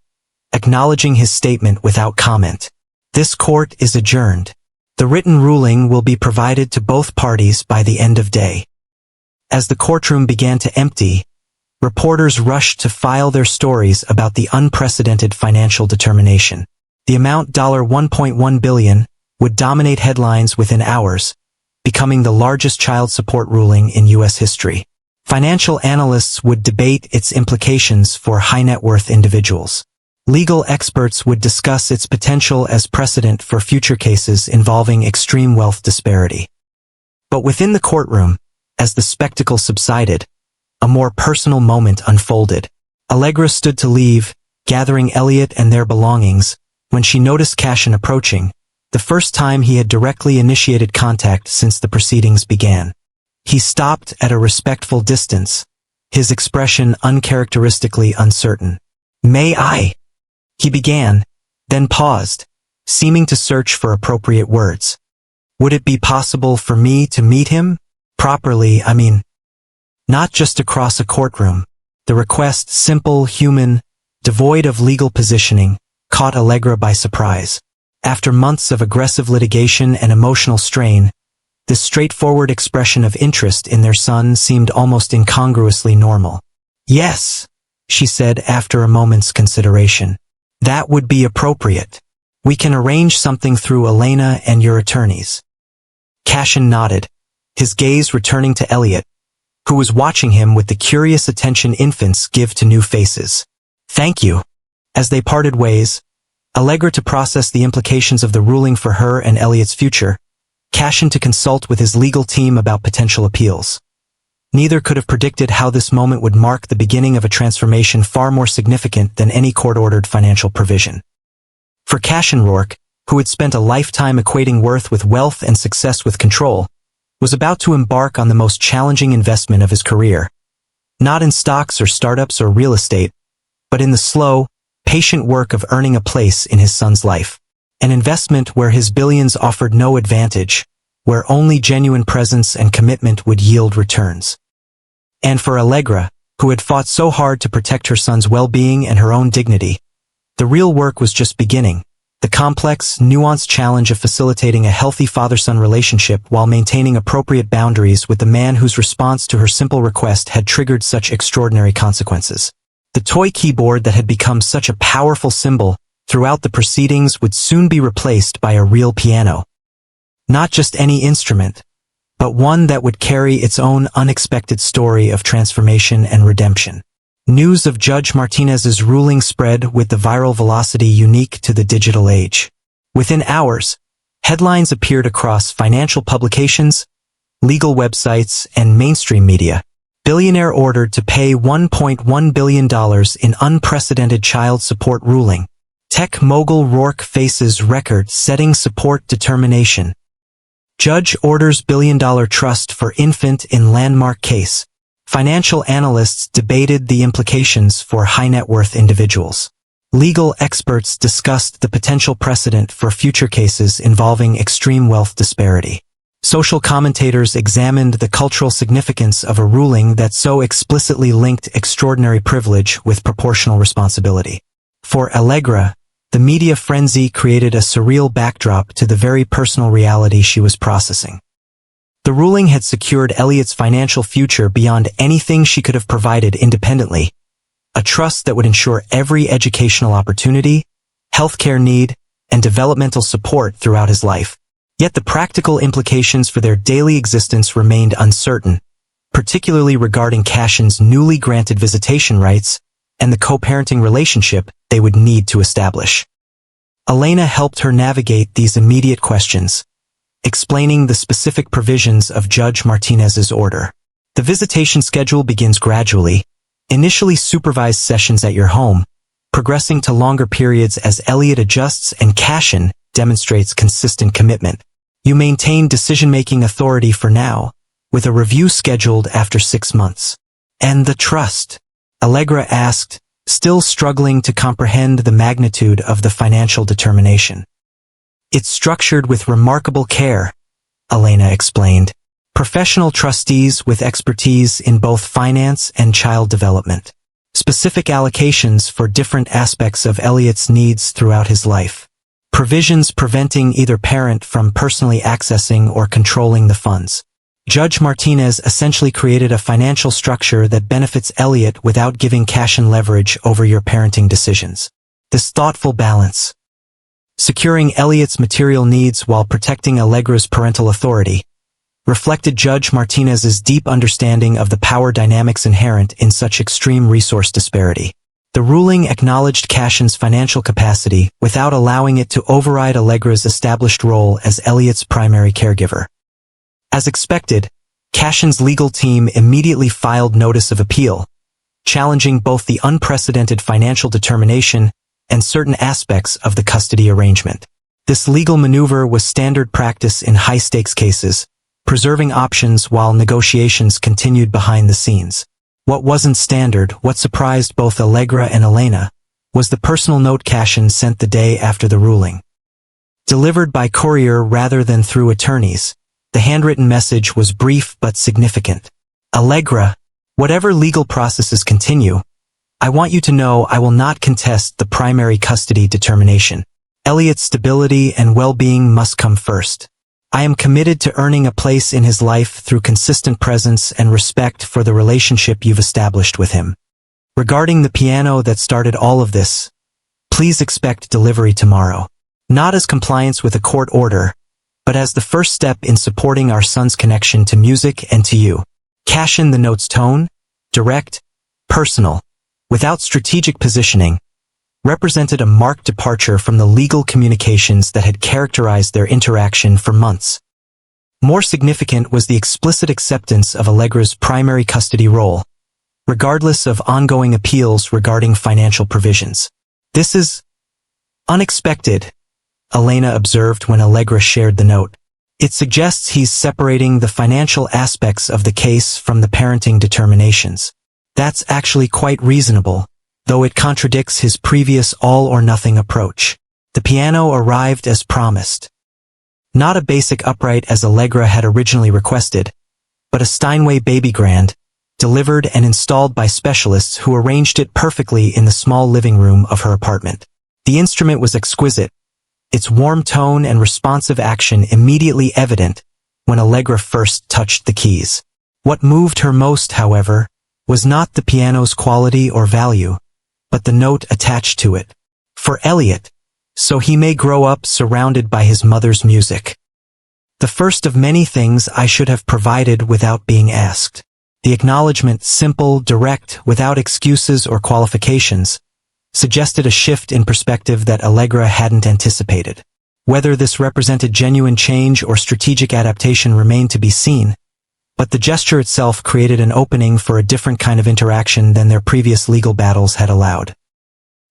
acknowledging his statement without comment. This court is adjourned. The written ruling will be provided to both parties by the end of day. As the courtroom began to empty, reporters rushed to file their stories about the unprecedented financial determination. The amount $1.1 billion would dominate headlines within hours, becoming the largest child support ruling in U.S. history. Financial analysts would debate its implications for high-net-worth individuals. Legal experts would discuss its potential as precedent for future cases involving extreme wealth disparity. But within the courtroom, as the spectacle subsided, a more personal moment unfolded. Allegra stood to leave, gathering Elliot and their belongings, when she noticed Cassian approaching, the first time he had directly initiated contact since the proceedings began. He stopped at a respectful distance, his expression uncharacteristically uncertain. "May I?" he began, then paused, seeming to search for appropriate words. "Would it be possible for me to meet him? Properly, I mean. Not just across a courtroom." The request, simple, human, devoid of legal positioning, caught Allegra by surprise. After months of aggressive litigation and emotional strain, this straightforward expression of interest in their son seemed almost incongruously normal. "Yes," she said after a moment's consideration. "That would be appropriate. We can arrange something through Elena and your attorneys." Cassian nodded, his gaze returning to Elliot, who was watching him with the curious attention infants give to new faces. "Thank you." As they parted ways, Allegra to process the implications of the ruling for her and Elliot's future, Cassian to consult with his legal team about potential appeals. Neither could have predicted how this moment would mark the beginning of a transformation far more significant than any court-ordered financial provision. For Cassian Rourke, who had spent a lifetime equating worth with wealth and success with control, was about to embark on the most challenging investment of his career. Not in stocks or startups or real estate, but in the slow, patient work of earning a place in his son's life. An investment where his billions offered no advantage, where only genuine presence and commitment would yield returns. And for Allegra, who had fought so hard to protect her son's well-being and her own dignity, the real work was just beginning. The complex, nuanced challenge of facilitating a healthy father-son relationship while maintaining appropriate boundaries with the man whose response to her simple request had triggered such extraordinary consequences. The toy keyboard that had become such a powerful symbol throughout the proceedings would soon be replaced by a real piano. Not just any instrument, but one that would carry its own unexpected story of transformation and redemption. News of Judge Martinez's ruling spread with the viral velocity unique to the digital age. Within hours, headlines appeared across financial publications, legal websites, and mainstream media. Billionaire ordered to pay $1.1 billion in unprecedented child support ruling. Tech mogul Rourke faces record-setting support determination. Judge orders billion-dollar trust for infant in landmark case. Financial analysts debated the implications for high-net-worth individuals. Legal experts discussed the potential precedent for future cases involving extreme wealth disparity. Social commentators examined the cultural significance of a ruling that so explicitly linked extraordinary privilege with proportional responsibility. For Allegra, the media frenzy created a surreal backdrop to the very personal reality she was processing. The ruling had secured Elliot's financial future beyond anything she could have provided independently, a trust that would ensure every educational opportunity, healthcare need, and developmental support throughout his life. Yet the practical implications for their daily existence remained uncertain, particularly regarding Cassian's newly granted visitation rights and the co-parenting relationship they would need to establish. Elena helped her navigate these immediate questions, explaining the specific provisions of Judge Martinez's order. The visitation schedule begins gradually, initially supervised sessions at your home, progressing to longer periods as Elliot adjusts and Cassian demonstrates consistent commitment. You maintain decision-making authority for now, with a review scheduled after 6 months. And the trust? Allegra asked, still struggling to comprehend the magnitude of the financial determination. It's structured with remarkable care, Elena explained. Professional trustees with expertise in both finance and child development. Specific allocations for different aspects of Elliot's needs throughout his life. Provisions preventing either parent from personally accessing or controlling the funds. Judge Martinez essentially created a financial structure that benefits Elliot without giving Cassian leverage over your parenting decisions. This thoughtful balance, securing Elliot's material needs while protecting Allegra's parental authority, reflected Judge Martinez's deep understanding of the power dynamics inherent in such extreme resource disparity. The ruling acknowledged Cassian's financial capacity without allowing it to override Allegra's established role as Elliot's primary caregiver. As expected, Cassian's legal team immediately filed notice of appeal, challenging both the unprecedented financial determination and certain aspects of the custody arrangement. This legal maneuver was standard practice in high-stakes cases, preserving options while negotiations continued behind the scenes. What wasn't standard, what surprised both Allegra and Elena, was the personal note Cassian sent the day after the ruling. Delivered by courier rather than through attorneys, the handwritten message was brief but significant. Allegra, whatever legal processes continue, I want you to know I will not contest the primary custody determination. Elliot's stability and well-being must come first. I am committed to earning a place in his life through consistent presence and respect for the relationship you've established with him. Regarding the piano that started all of this, please expect delivery tomorrow. Not as compliance with a court order, but as the first step in supporting our son's connection to music and to you. Cassian, the note's tone, direct, personal, without strategic positioning, represented a marked departure from the legal communications that had characterized their interaction for months. More significant was the explicit acceptance of Allegra's primary custody role, regardless of ongoing appeals regarding financial provisions. This is unexpected, Elena observed when Allegra shared the note. It suggests he's separating the financial aspects of the case from the parenting determinations. That's actually quite reasonable, though it contradicts his previous all-or-nothing approach. The piano arrived as promised. Not a basic upright as Allegra had originally requested, but a Steinway baby grand, delivered and installed by specialists who arranged it perfectly in the small living room of her apartment. The instrument was exquisite, its warm tone and responsive action immediately evident when Allegra first touched the keys. What moved her most, however, was not the piano's quality or value, but the note attached to it. For Elliot, so he may grow up surrounded by his mother's music. The first of many things I should have provided without being asked. The acknowledgement, simple, direct, without excuses or qualifications, suggested a shift in perspective that Allegra hadn't anticipated. Whether this represented genuine change or strategic adaptation remained to be seen, but the gesture itself created an opening for a different kind of interaction than their previous legal battles had allowed.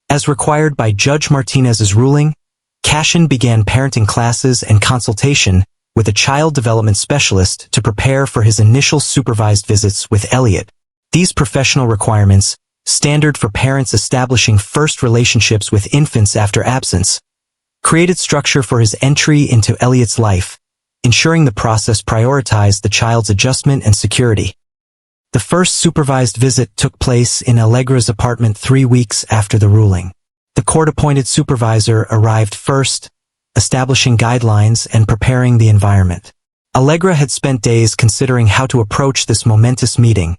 As required by Judge Martinez's ruling, Cassian began parenting classes and consultation with a child development specialist to prepare for his initial supervised visits with Elliot. These professional requirements, standard for parents establishing first relationships with infants after absence, created structure for his entry into Elliot's life, ensuring the process prioritized the child's adjustment and security. The first supervised visit took place in Allegra's apartment 3 weeks after the ruling. The court-appointed supervisor arrived first, establishing guidelines and preparing the environment. Allegra had spent days considering how to approach this momentous meeting,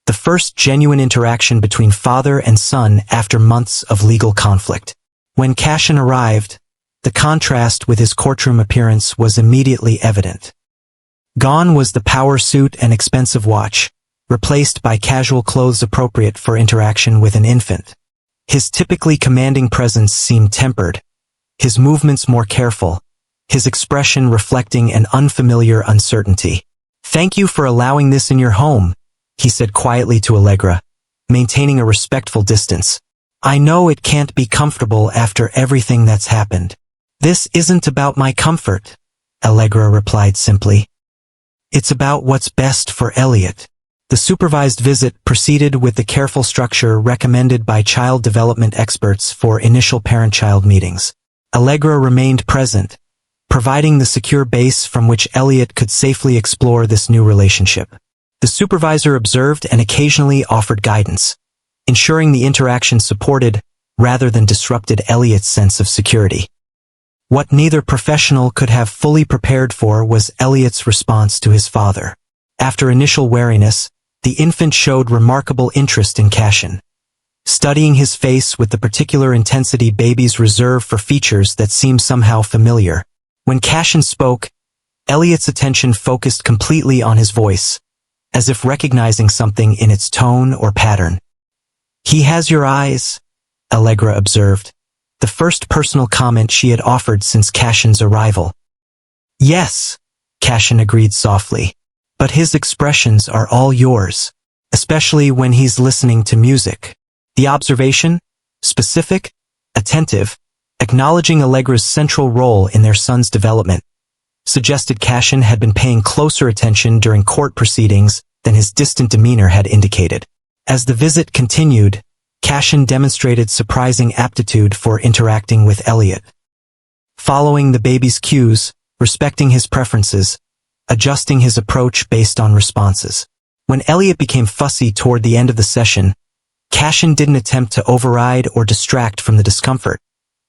the first genuine interaction between father and son after months of legal conflict. When Cassian arrived, the contrast with his courtroom appearance was immediately evident. Gone was the power suit and expensive watch, replaced by casual clothes appropriate for interaction with an infant. His typically commanding presence seemed tempered, his movements more careful, his expression reflecting an unfamiliar uncertainty. "Thank you for allowing this in your home," he said quietly to Allegra, maintaining a respectful distance. "I know it can't be comfortable after everything that's happened." "This isn't about my comfort," Allegra replied simply. "It's about what's best for Elliot." The supervised visit proceeded with the careful structure recommended by child development experts for initial parent-child meetings. Allegra remained present, providing the secure base from which Elliot could safely explore this new relationship. The supervisor observed and occasionally offered guidance, ensuring the interaction supported rather than disrupted Elliot's sense of security. What neither professional could have fully prepared for was Elliot's response to his father. After initial wariness, the infant showed remarkable interest in Cassian, studying his face with the particular intensity babies reserve for features that seem somehow familiar. When Cassian spoke, Elliot's attention focused completely on his voice, as if recognizing something in its tone or pattern. "He has your eyes," Allegra observed, the first personal comment she had offered since Cassian's arrival. "Yes," Cassian agreed softly, "but his expressions are all yours, especially when he's listening to music." The observation, specific, attentive, acknowledging Allegra's central role in their son's development, suggested Cassian had been paying closer attention during court proceedings than his distant demeanor had indicated. As the visit continued, Cassian demonstrated surprising aptitude for interacting with Elliot. Following the baby's cues, respecting his preferences, adjusting his approach based on responses. When Elliot became fussy toward the end of the session, Cassian didn't attempt to override or distract from the discomfort,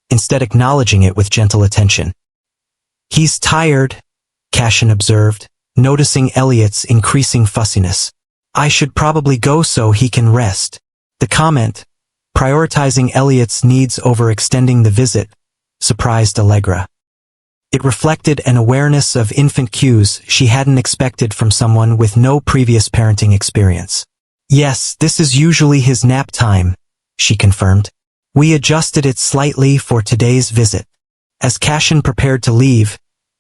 instead acknowledging it with gentle attention. "He's tired," Cassian observed, noticing Elliot's increasing fussiness. "I should probably go so he can rest." The comment, prioritizing Elliot's needs over extending the visit, surprised Allegra. It reflected an awareness of infant cues she hadn't expected from someone with no previous parenting experience. "Yes, this is usually his nap time," she confirmed. "We adjusted it slightly for today's visit." As Cassian prepared to leave,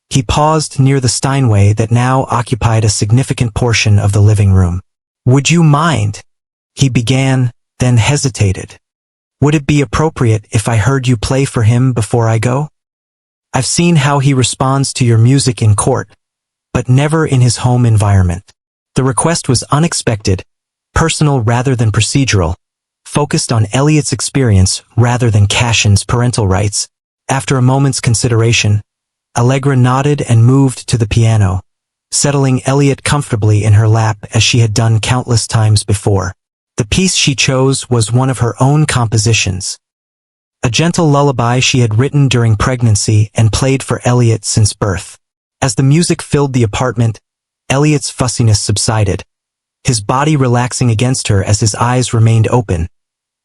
he paused near the Steinway that now occupied a significant portion of the living room. "Would you mind?" he began, then hesitated. "Would it be appropriate if I heard you play for him before I go? I've seen how he responds to your music in court, but never in his home environment." The request was unexpected, personal rather than procedural, focused on Elliot's experience rather than Cassian's parental rights. After a moment's consideration, Allegra nodded and moved to the piano, settling Elliot comfortably in her lap as she had done countless times before. The piece she chose was one of her own compositions, a gentle lullaby she had written during pregnancy and played for Elliot since birth. As the music filled the apartment, Elliot's fussiness subsided, his body relaxing against her as his eyes remained open,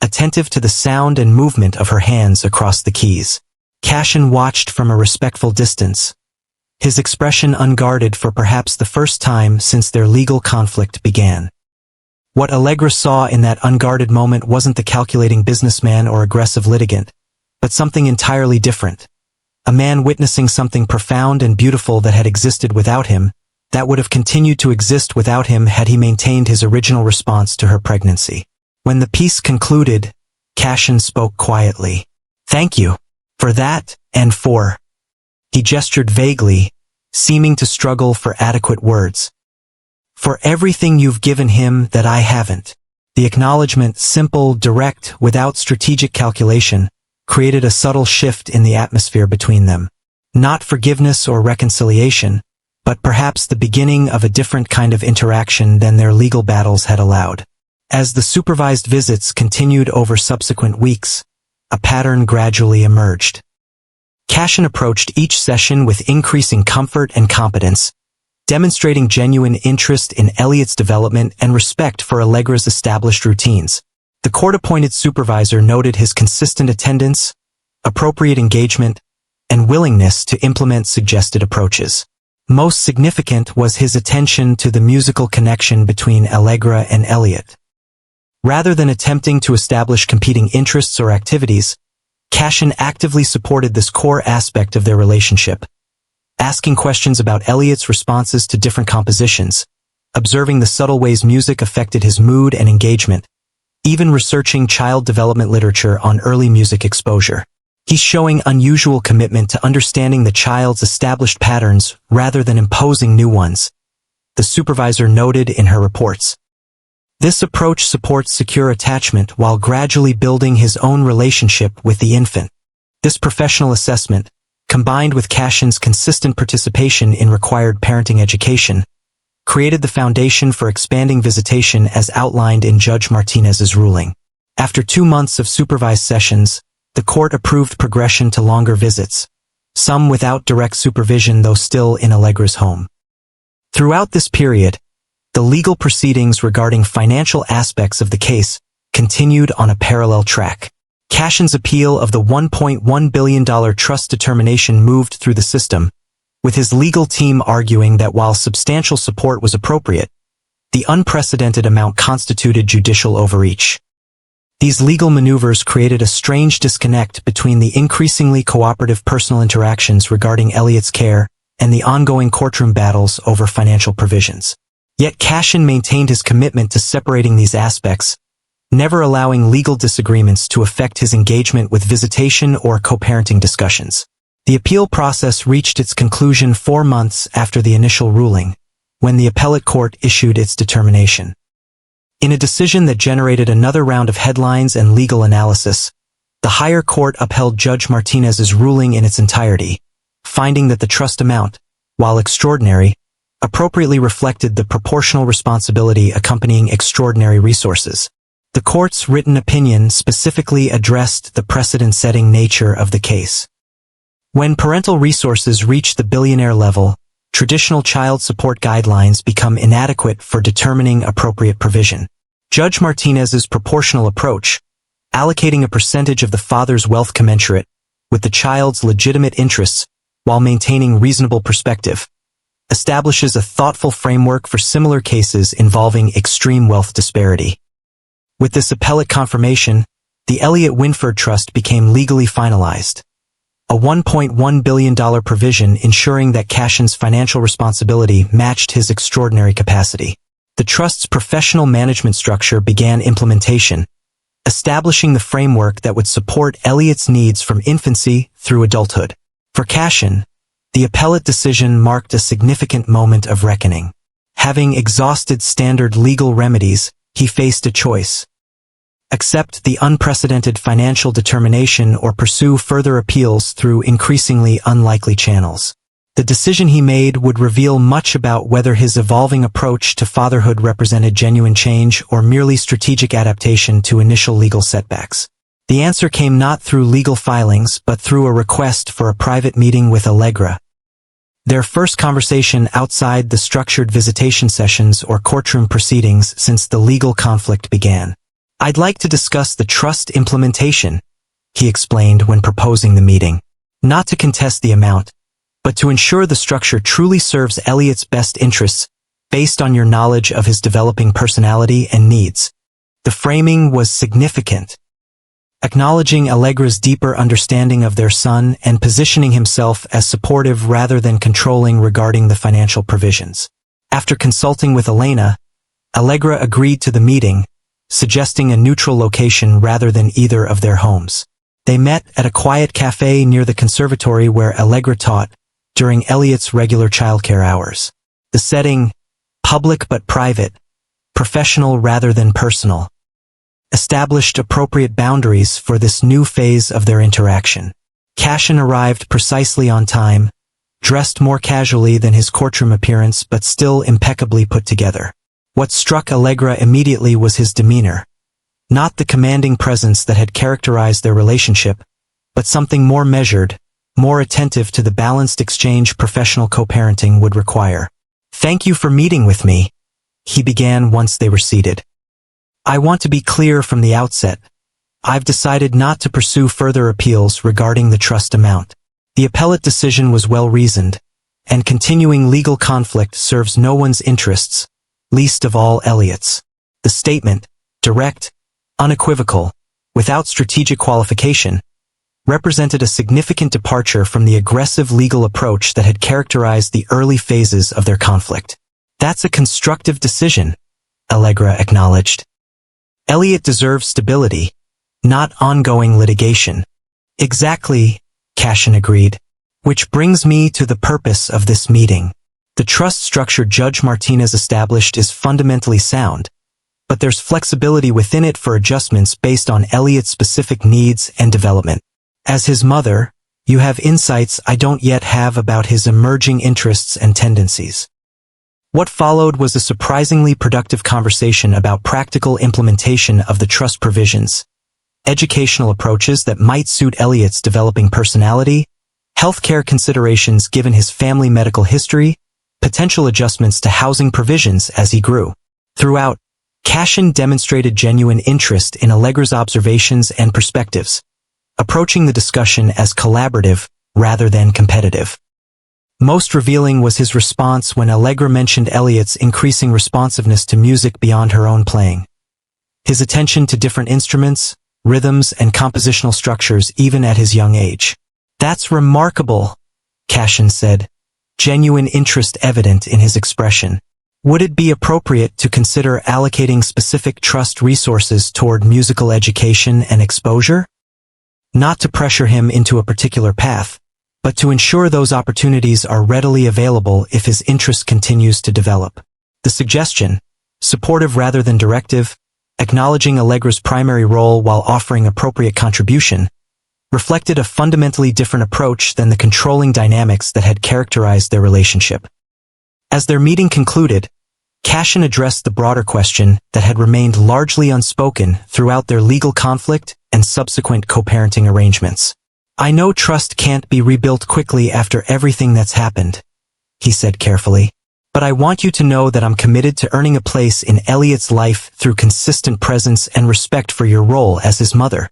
attentive to the sound and movement of her hands across the keys. Cassian watched from a respectful distance, his expression unguarded for perhaps the first time since their legal conflict began. What Allegra saw in that unguarded moment wasn't the calculating businessman or aggressive litigant, but something entirely different. A man witnessing something profound and beautiful that had existed without him, that would have continued to exist without him had he maintained his original response to her pregnancy. When the piece concluded, Cassian spoke quietly. "Thank you. For that, and for..." He gestured vaguely, seeming to struggle for adequate words. "For everything you've given him that I haven't." The acknowledgement, simple, direct, without strategic calculation, created a subtle shift in the atmosphere between them. Not forgiveness or reconciliation, but perhaps the beginning of a different kind of interaction than their legal battles had allowed. As the supervised visits continued over subsequent weeks, a pattern gradually emerged. Cassian approached each session with increasing comfort and competence, demonstrating genuine interest in Elliot's development and respect for Allegra's established routines. The court-appointed supervisor noted his consistent attendance, appropriate engagement, and willingness to implement suggested approaches. Most significant was his attention to the musical connection between Allegra and Elliot. Rather than attempting to establish competing interests or activities, Cassian actively supported this core aspect of their relationship, asking questions about Elliot's responses to different compositions, observing the subtle ways music affected his mood and engagement, even researching child development literature on early music exposure. He's showing unusual commitment to understanding the child's established patterns rather than imposing new ones, the supervisor noted in her reports. This approach supports secure attachment while gradually building his own relationship with the infant. This professional assessment, combined with Cassian's consistent participation in required parenting education, created the foundation for expanding visitation as outlined in Judge Martinez's ruling. After 2 months of supervised sessions, the court approved progression to longer visits, some without direct supervision though still in Allegra's home. Throughout this period, the legal proceedings regarding financial aspects of the case continued on a parallel track. Cassian's appeal of the $1.1 billion trust determination moved through the system, with his legal team arguing that while substantial support was appropriate, the unprecedented amount constituted judicial overreach. These legal maneuvers created a strange disconnect between the increasingly cooperative personal interactions regarding Elliot's care and the ongoing courtroom battles over financial provisions. Yet Cassian maintained his commitment to separating these aspects, never allowing legal disagreements to affect his engagement with visitation or co-parenting discussions. The appeal process reached its conclusion 4 months after the initial ruling, when the appellate court issued its determination. In a decision that generated another round of headlines and legal analysis, the higher court upheld Judge Martinez's ruling in its entirety, finding that the trust amount, while extraordinary, appropriately reflected the proportional responsibility accompanying extraordinary resources. The court's written opinion specifically addressed the precedent-setting nature of the case. When parental resources reach the billionaire level, traditional child support guidelines become inadequate for determining appropriate provision. Judge Martinez's proportional approach, allocating a percentage of the father's wealth commensurate with the child's legitimate interests while maintaining reasonable perspective, establishes a thoughtful framework for similar cases involving extreme wealth disparity. With this appellate confirmation, the Allegra Wynford Trust became legally finalized. A $1.1 billion provision ensuring that Cassian's financial responsibility matched his extraordinary capacity. The trust's professional management structure began implementation, establishing the framework that would support Elliot's needs from infancy through adulthood. For Cassian, the appellate decision marked a significant moment of reckoning. Having exhausted standard legal remedies, he faced a choice: accept the unprecedented financial determination or pursue further appeals through increasingly unlikely channels. The decision he made would reveal much about whether his evolving approach to fatherhood represented genuine change or merely strategic adaptation to initial legal setbacks. The answer came not through legal filings but through a request for a private meeting with Allegra. Their first conversation outside the structured visitation sessions or courtroom proceedings since the legal conflict began. "I'd like to discuss the trust implementation," he explained when proposing the meeting. "Not to contest the amount, but to ensure the structure truly serves Elliot's best interests based on your knowledge of his developing personality and needs." The framing was significant, acknowledging Allegra's deeper understanding of their son and positioning himself as supportive rather than controlling regarding the financial provisions. After consulting with Elena, Allegra agreed to the meeting, suggesting a neutral location rather than either of their homes. They met at a quiet cafe near the conservatory where Allegra taught during Elliot's regular childcare hours. The setting, public but private, professional rather than personal, established appropriate boundaries for this new phase of their interaction. Cassian arrived precisely on time, dressed more casually than his courtroom appearance but still impeccably put together. What struck Allegra immediately was his demeanor. Not the commanding presence that had characterized their relationship, but something more measured, more attentive to the balanced exchange professional co-parenting would require. "Thank you for meeting with me," he began once they were seated. "I want to be clear from the outset. I've decided not to pursue further appeals regarding the trust amount. The appellate decision was well-reasoned, and continuing legal conflict serves no one's interests, least of all Elliot's." The statement, direct, unequivocal, without strategic qualification, represented a significant departure from the aggressive legal approach that had characterized the early phases of their conflict. "That's a constructive decision," Allegra acknowledged. "Elliot deserves stability, not ongoing litigation." "Exactly," Cassian agreed. "Which brings me to the purpose of this meeting. The trust structure Judge Martinez established is fundamentally sound, but there's flexibility within it for adjustments based on Elliot's specific needs and development. As his mother, you have insights I don't yet have about his emerging interests and tendencies." What followed was a surprisingly productive conversation about practical implementation of the trust provisions, educational approaches that might suit Elliot's developing personality, healthcare considerations given his family medical history, potential adjustments to housing provisions as he grew. Throughout, Cassian demonstrated genuine interest in Allegra's observations and perspectives, approaching the discussion as collaborative rather than competitive. Most revealing was his response when Allegra mentioned Elliot's increasing responsiveness to music beyond her own playing. His attention to different instruments, rhythms, and compositional structures even at his young age. "That's remarkable," Cassian said, genuine interest evident in his expression. "Would it be appropriate to consider allocating specific trust resources toward musical education and exposure? Not to pressure him into a particular path, but to ensure those opportunities are readily available if his interest continues to develop." The suggestion, supportive rather than directive, acknowledging Allegra's primary role while offering appropriate contribution, reflected a fundamentally different approach than the controlling dynamics that had characterized their relationship. As their meeting concluded, Cassian addressed the broader question that had remained largely unspoken throughout their legal conflict and subsequent co-parenting arrangements. "I know trust can't be rebuilt quickly after everything that's happened," he said carefully. "But I want you to know that I'm committed to earning a place in Elliot's life through consistent presence and respect for your role as his mother.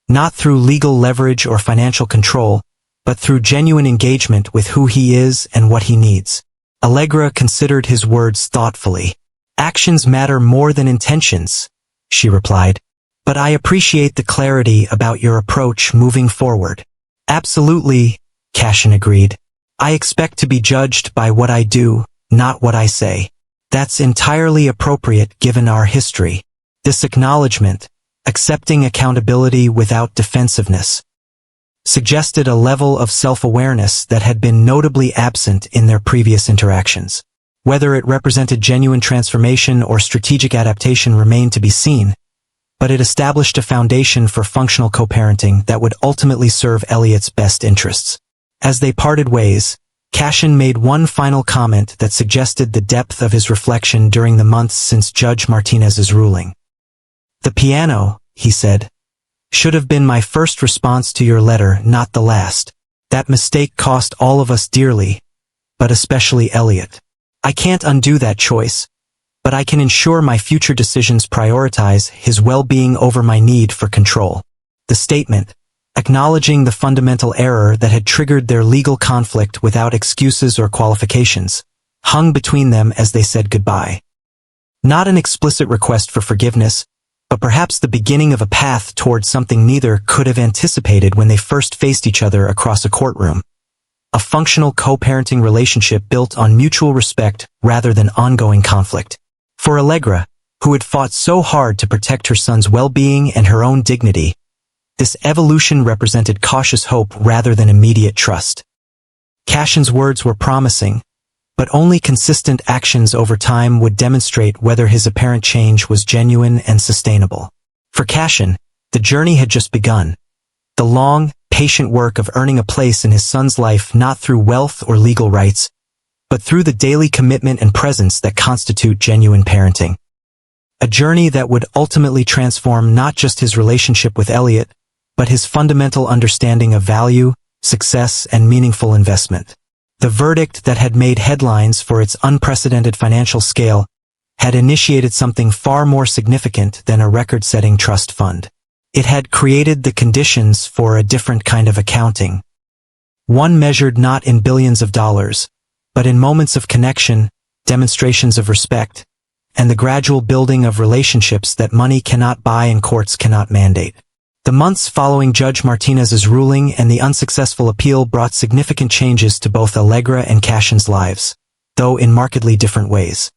Not through legal leverage or financial control, but through genuine engagement with who he is and what he needs." Allegra considered his words thoughtfully. "Actions matter more than intentions," she replied. "But I appreciate the clarity about your approach moving forward." "Absolutely," Cassian agreed. "I expect to be judged by what I do, not what I say. That's entirely appropriate given our history." This acknowledgement, accepting accountability without defensiveness, suggested a level of self-awareness that had been notably absent in their previous interactions. Whether it represented genuine transformation or strategic adaptation remained to be seen, but it established a foundation for functional co-parenting that would ultimately serve Elliot's best interests. As they parted ways, Cassian made one final comment that suggested the depth of his reflection during the months since Judge Martinez's ruling. "The piano," he said, "should have been my first response to your letter, not the last. That mistake cost all of us dearly, but especially Elliot. I can't undo that choice, but I can ensure my future decisions prioritize his well-being over my need for control." The statement, acknowledging the fundamental error that had triggered their legal conflict without excuses or qualifications, hung between them as they said goodbye. Not an explicit request for forgiveness, but perhaps the beginning of a path towards something neither could have anticipated when they first faced each other across a courtroom. A functional co-parenting relationship built on mutual respect rather than ongoing conflict. For Allegra, who had fought so hard to protect her son's well-being and her own dignity, this evolution represented cautious hope rather than immediate trust. Cassian's words were promising, but only consistent actions over time would demonstrate whether his apparent change was genuine and sustainable. For Cassian, the journey had just begun. The long, patient work of earning a place in his son's life not through wealth or legal rights, but through the daily commitment and presence that constitute genuine parenting. A journey that would ultimately transform not just his relationship with Elliot, but his fundamental understanding of value, success, and meaningful investment. The verdict that had made headlines for its unprecedented financial scale had initiated something far more significant than a record-setting trust fund. It had created the conditions for a different kind of accounting. One measured not in billions of dollars, but in moments of connection, demonstrations of respect, and the gradual building of relationships that money cannot buy and courts cannot mandate. The months following Judge Martinez's ruling and the unsuccessful appeal brought significant changes to both Allegra and Cassian's lives, though in markedly different ways.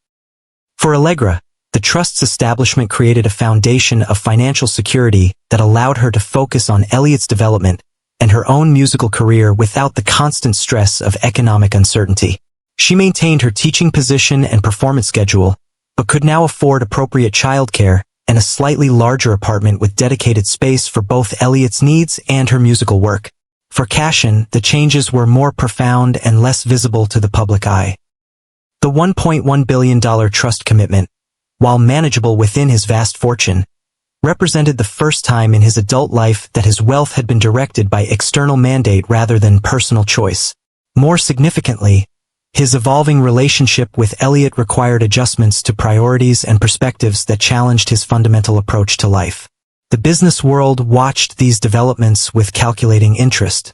For Allegra, the trust's establishment created a foundation of financial security that allowed her to focus on Elliot's development and her own musical career without the constant stress of economic uncertainty. She maintained her teaching position and performance schedule, but could now afford appropriate childcare and a slightly larger apartment with dedicated space for both Elliot's needs and her musical work. For Cassian, the changes were more profound and less visible to the public eye. The $1.1 billion trust commitment, while manageable within his vast fortune, represented the first time in his adult life that his wealth had been directed by external mandate rather than personal choice. More significantly, his evolving relationship with Elliot required adjustments to priorities and perspectives that challenged his fundamental approach to life. The business world watched these developments with calculating interest.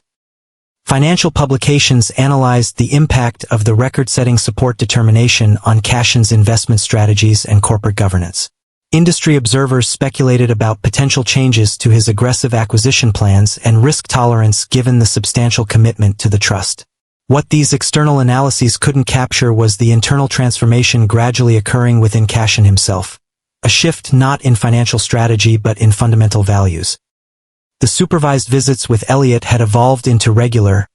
Financial publications analyzed the impact of the record-setting support determination on Cassian's investment strategies and corporate governance. Industry observers speculated about potential changes to his aggressive acquisition plans and risk tolerance given the substantial commitment to the trust. What these external analyses couldn't capture was the internal transformation gradually occurring within Cassian himself. A shift not in financial strategy but in fundamental values. The supervised visits with Elliot had evolved into regular,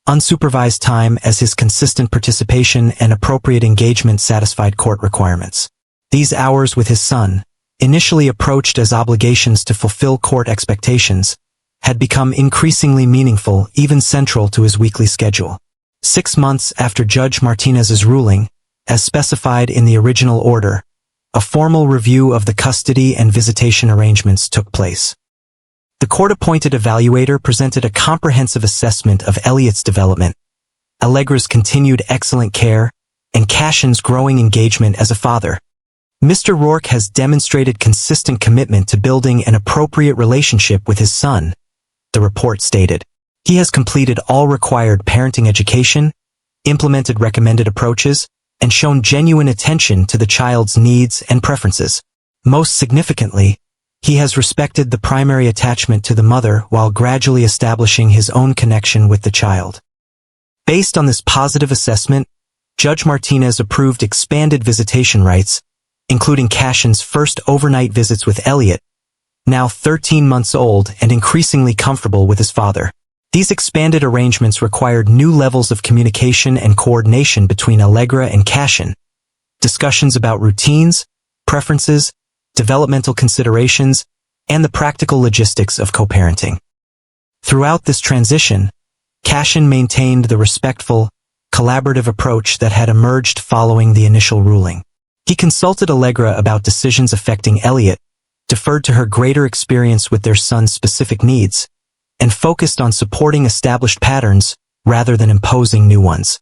unsupervised time as his consistent participation and appropriate engagement satisfied court requirements. These hours with his son, initially approached as obligations to fulfill court expectations, had become increasingly meaningful, even central to his weekly schedule. 6 months after Judge Martinez's ruling, as specified in the original order, a formal review of the custody and visitation arrangements took place. The court-appointed evaluator presented a comprehensive assessment of Elliot's development, Allegra's continued excellent care, and Cassian's growing engagement as a father. Mr. Rourke has demonstrated consistent commitment to building an appropriate relationship with his son, the report stated. He has completed all required parenting education, implemented recommended approaches, and shown genuine attention to the child's needs and preferences. Most significantly, he has respected the primary attachment to the mother while gradually establishing his own connection with the child. Based on this positive assessment, Judge Martinez approved expanded visitation rights, including Cassian's first overnight visits with Elliot, now 13 months old and increasingly comfortable with his father. These expanded arrangements required new levels of communication and coordination between Allegra and Cassian. Discussions about routines, preferences, developmental considerations, and the practical logistics of co-parenting. Throughout this transition, Cassian maintained the respectful, collaborative approach that had emerged following the initial ruling. He consulted Allegra about decisions affecting Elliot, deferred to her greater experience with their son's specific needs, and focused on supporting established patterns rather than imposing new ones.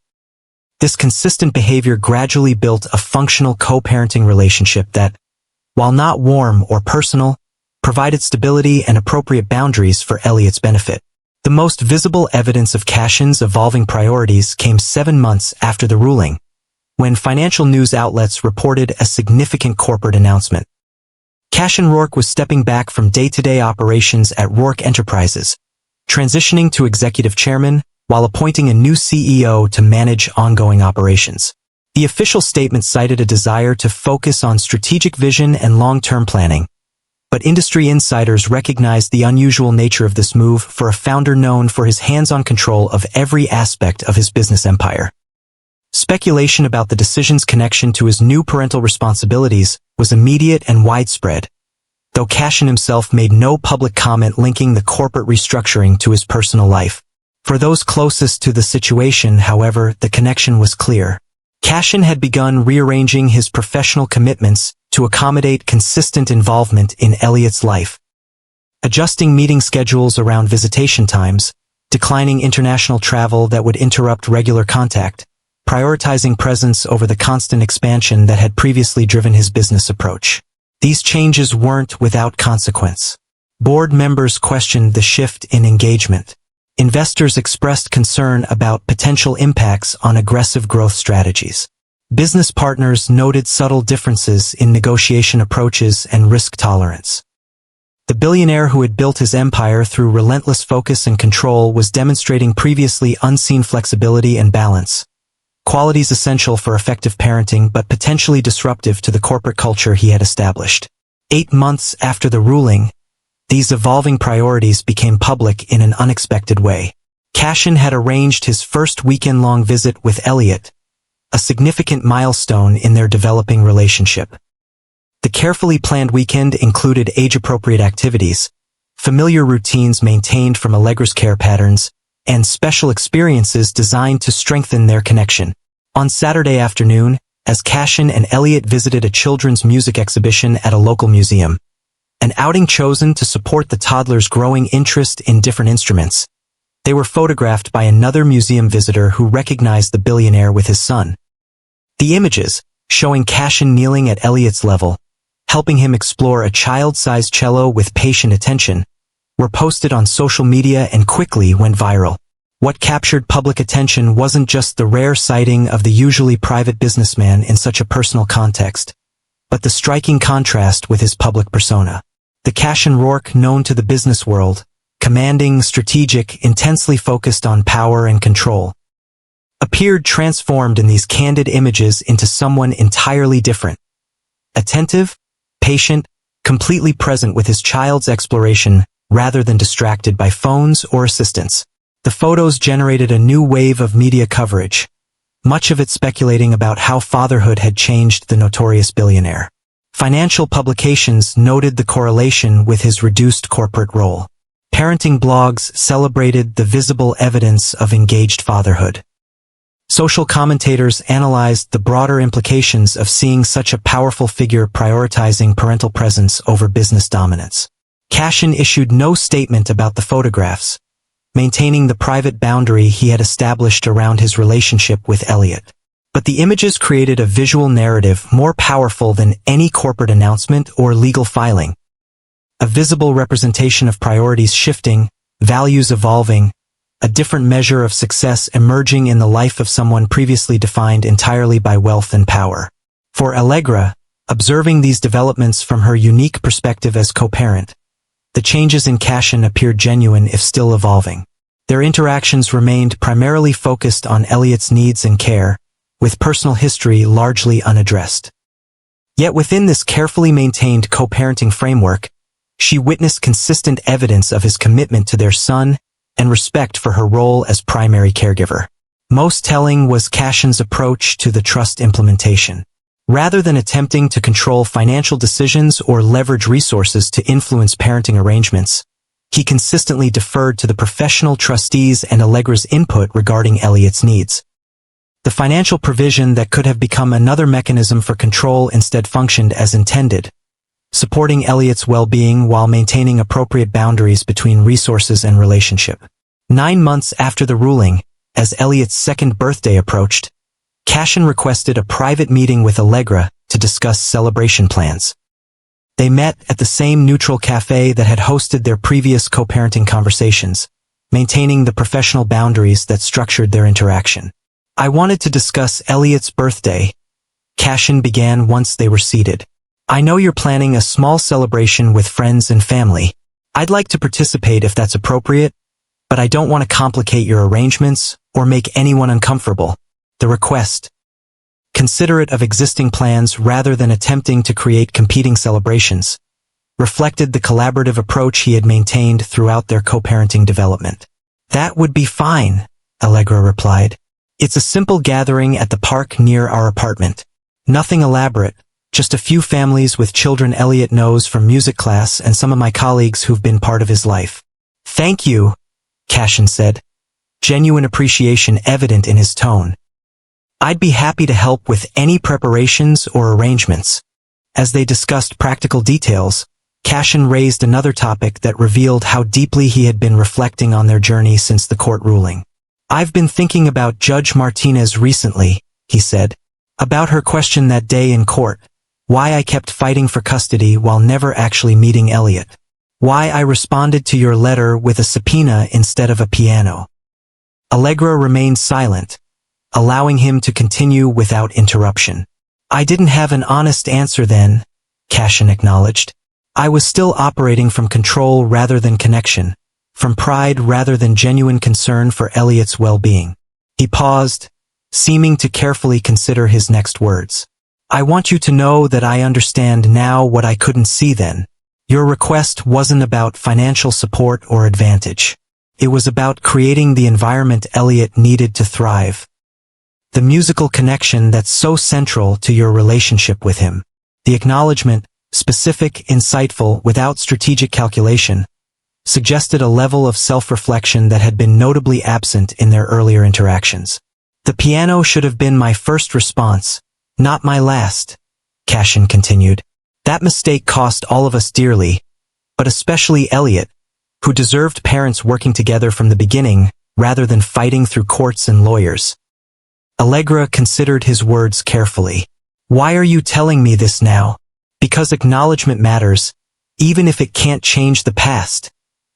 This consistent behavior gradually built a functional co-parenting relationship that, while not warm or personal, provided stability and appropriate boundaries for Elliot's benefit. The most visible evidence of Cassian's evolving priorities came 7 months after the ruling, when financial news outlets reported a significant corporate announcement. Cassian Rourke was stepping back from day-to-day operations at Rourke Enterprises, transitioning to executive chairman while appointing a new CEO to manage ongoing operations. The official statement cited a desire to focus on strategic vision and long-term planning, but industry insiders recognized the unusual nature of this move for a founder known for his hands-on control of every aspect of his business empire. Speculation about the decision's connection to his new parental responsibilities was immediate and widespread, though Cassian himself made no public comment linking the corporate restructuring to his personal life. For those closest to the situation, however, the connection was clear. Cassian had begun rearranging his professional commitments to accommodate consistent involvement in Elliot's life. Adjusting meeting schedules around visitation times, declining international travel that would interrupt regular contact, prioritizing presence over the constant expansion that had previously driven his business approach. These changes weren't without consequence. Board members questioned the shift in engagement. Investors expressed concern about potential impacts on aggressive growth strategies. Business partners noted subtle differences in negotiation approaches and risk tolerance. The billionaire who had built his empire through relentless focus and control was demonstrating previously unseen flexibility and balance, qualities essential for effective parenting but potentially disruptive to the corporate culture he had established. 8 months after the ruling, these evolving priorities became public in an unexpected way. Cassian had arranged his first weekend-long visit with Elliot, a significant milestone in their developing relationship. The carefully planned weekend included age-appropriate activities, familiar routines maintained from Allegra's care patterns, and special experiences designed to strengthen their connection. On Saturday afternoon, as Cassian and Elliot visited a children's music exhibition at a local museum, an outing chosen to support the toddler's growing interest in different instruments, they were photographed by another museum visitor who recognized the billionaire with his son. The images, showing Cassian kneeling at Elliot's level, helping him explore a child-sized cello with patient attention, were posted on social media and quickly went viral. What captured public attention wasn't just the rare sighting of the usually private businessman in such a personal context, but the striking contrast with his public persona. The Cassian Rourke known to the business world, commanding, strategic, intensely focused on power and control, appeared transformed in these candid images into someone entirely different. Attentive, patient, completely present with his child's exploration rather than distracted by phones or assistants. The photos generated a new wave of media coverage, much of it speculating about how fatherhood had changed the notorious billionaire. Financial publications noted the correlation with his reduced corporate role. Parenting blogs celebrated the visible evidence of engaged fatherhood. Social commentators analyzed the broader implications of seeing such a powerful figure prioritizing parental presence over business dominance. Cassian issued no statement about the photographs, maintaining the private boundary he had established around his relationship with Elliot. But the images created a visual narrative more powerful than any corporate announcement or legal filing. A visible representation of priorities shifting, values evolving, a different measure of success emerging in the life of someone previously defined entirely by wealth and power. For Allegra, observing these developments from her unique perspective as co-parent, the changes in Cassian appeared genuine if still evolving. Their interactions remained primarily focused on Elliot's needs and care, with personal history largely unaddressed. Yet within this carefully maintained co-parenting framework, she witnessed consistent evidence of his commitment to their son and respect for her role as primary caregiver. Most telling was Cassian's approach to the trust implementation. Rather than attempting to control financial decisions or leverage resources to influence parenting arrangements, he consistently deferred to the professional trustees and Allegra's input regarding Elliot's needs. The financial provision that could have become another mechanism for control instead functioned as intended, supporting Elliot's well-being while maintaining appropriate boundaries between resources and relationship. 9 months after the ruling, as Elliot's second birthday approached, Cassian requested a private meeting with Allegra to discuss celebration plans. They met at the same neutral cafe that had hosted their previous co-parenting conversations, maintaining the professional boundaries that structured their interaction. "I wanted to discuss Elliot's birthday," Cassian began once they were seated. "I know you're planning a small celebration with friends and family. I'd like to participate if that's appropriate, but I don't want to complicate your arrangements or make anyone uncomfortable." The request, considerate of existing plans rather than attempting to create competing celebrations, reflected the collaborative approach he had maintained throughout their co-parenting development. "That would be fine," Allegra replied. "It's a simple gathering at the park near our apartment. Nothing elaborate, just a few families with children Elliot knows from music class and some of my colleagues who've been part of his life." "Thank you," Cassian said, genuine appreciation evident in his tone. "I'd be happy to help with any preparations or arrangements." As they discussed practical details, Cassian raised another topic that revealed how deeply he had been reflecting on their journey since the court ruling. "I've been thinking about Judge Martinez recently," he said, "about her question that day in court, why I kept fighting for custody while never actually meeting Elliot. Why I responded to your letter with a subpoena instead of a piano." Allegra remained silent, allowing him to continue without interruption. "I didn't have an honest answer then," Cassian acknowledged. "I was still operating from control rather than connection, from pride rather than genuine concern for Elliot's well-being." He paused, seeming to carefully consider his next words. "I want you to know that I understand now what I couldn't see then. Your request wasn't about financial support or advantage. It was about creating the environment Elliot needed to thrive. The musical connection that's so central to your relationship with him." The acknowledgement, specific, insightful, without strategic calculation, suggested a level of self-reflection that had been notably absent in their earlier interactions. "The piano should have been my first response, not my last," Cassian continued. "That mistake cost all of us dearly, but especially Elliot, who deserved parents working together from the beginning rather than fighting through courts and lawyers." Allegra considered his words carefully. "Why are you telling me this now?" "Because acknowledgement matters, even if it can't change the past,"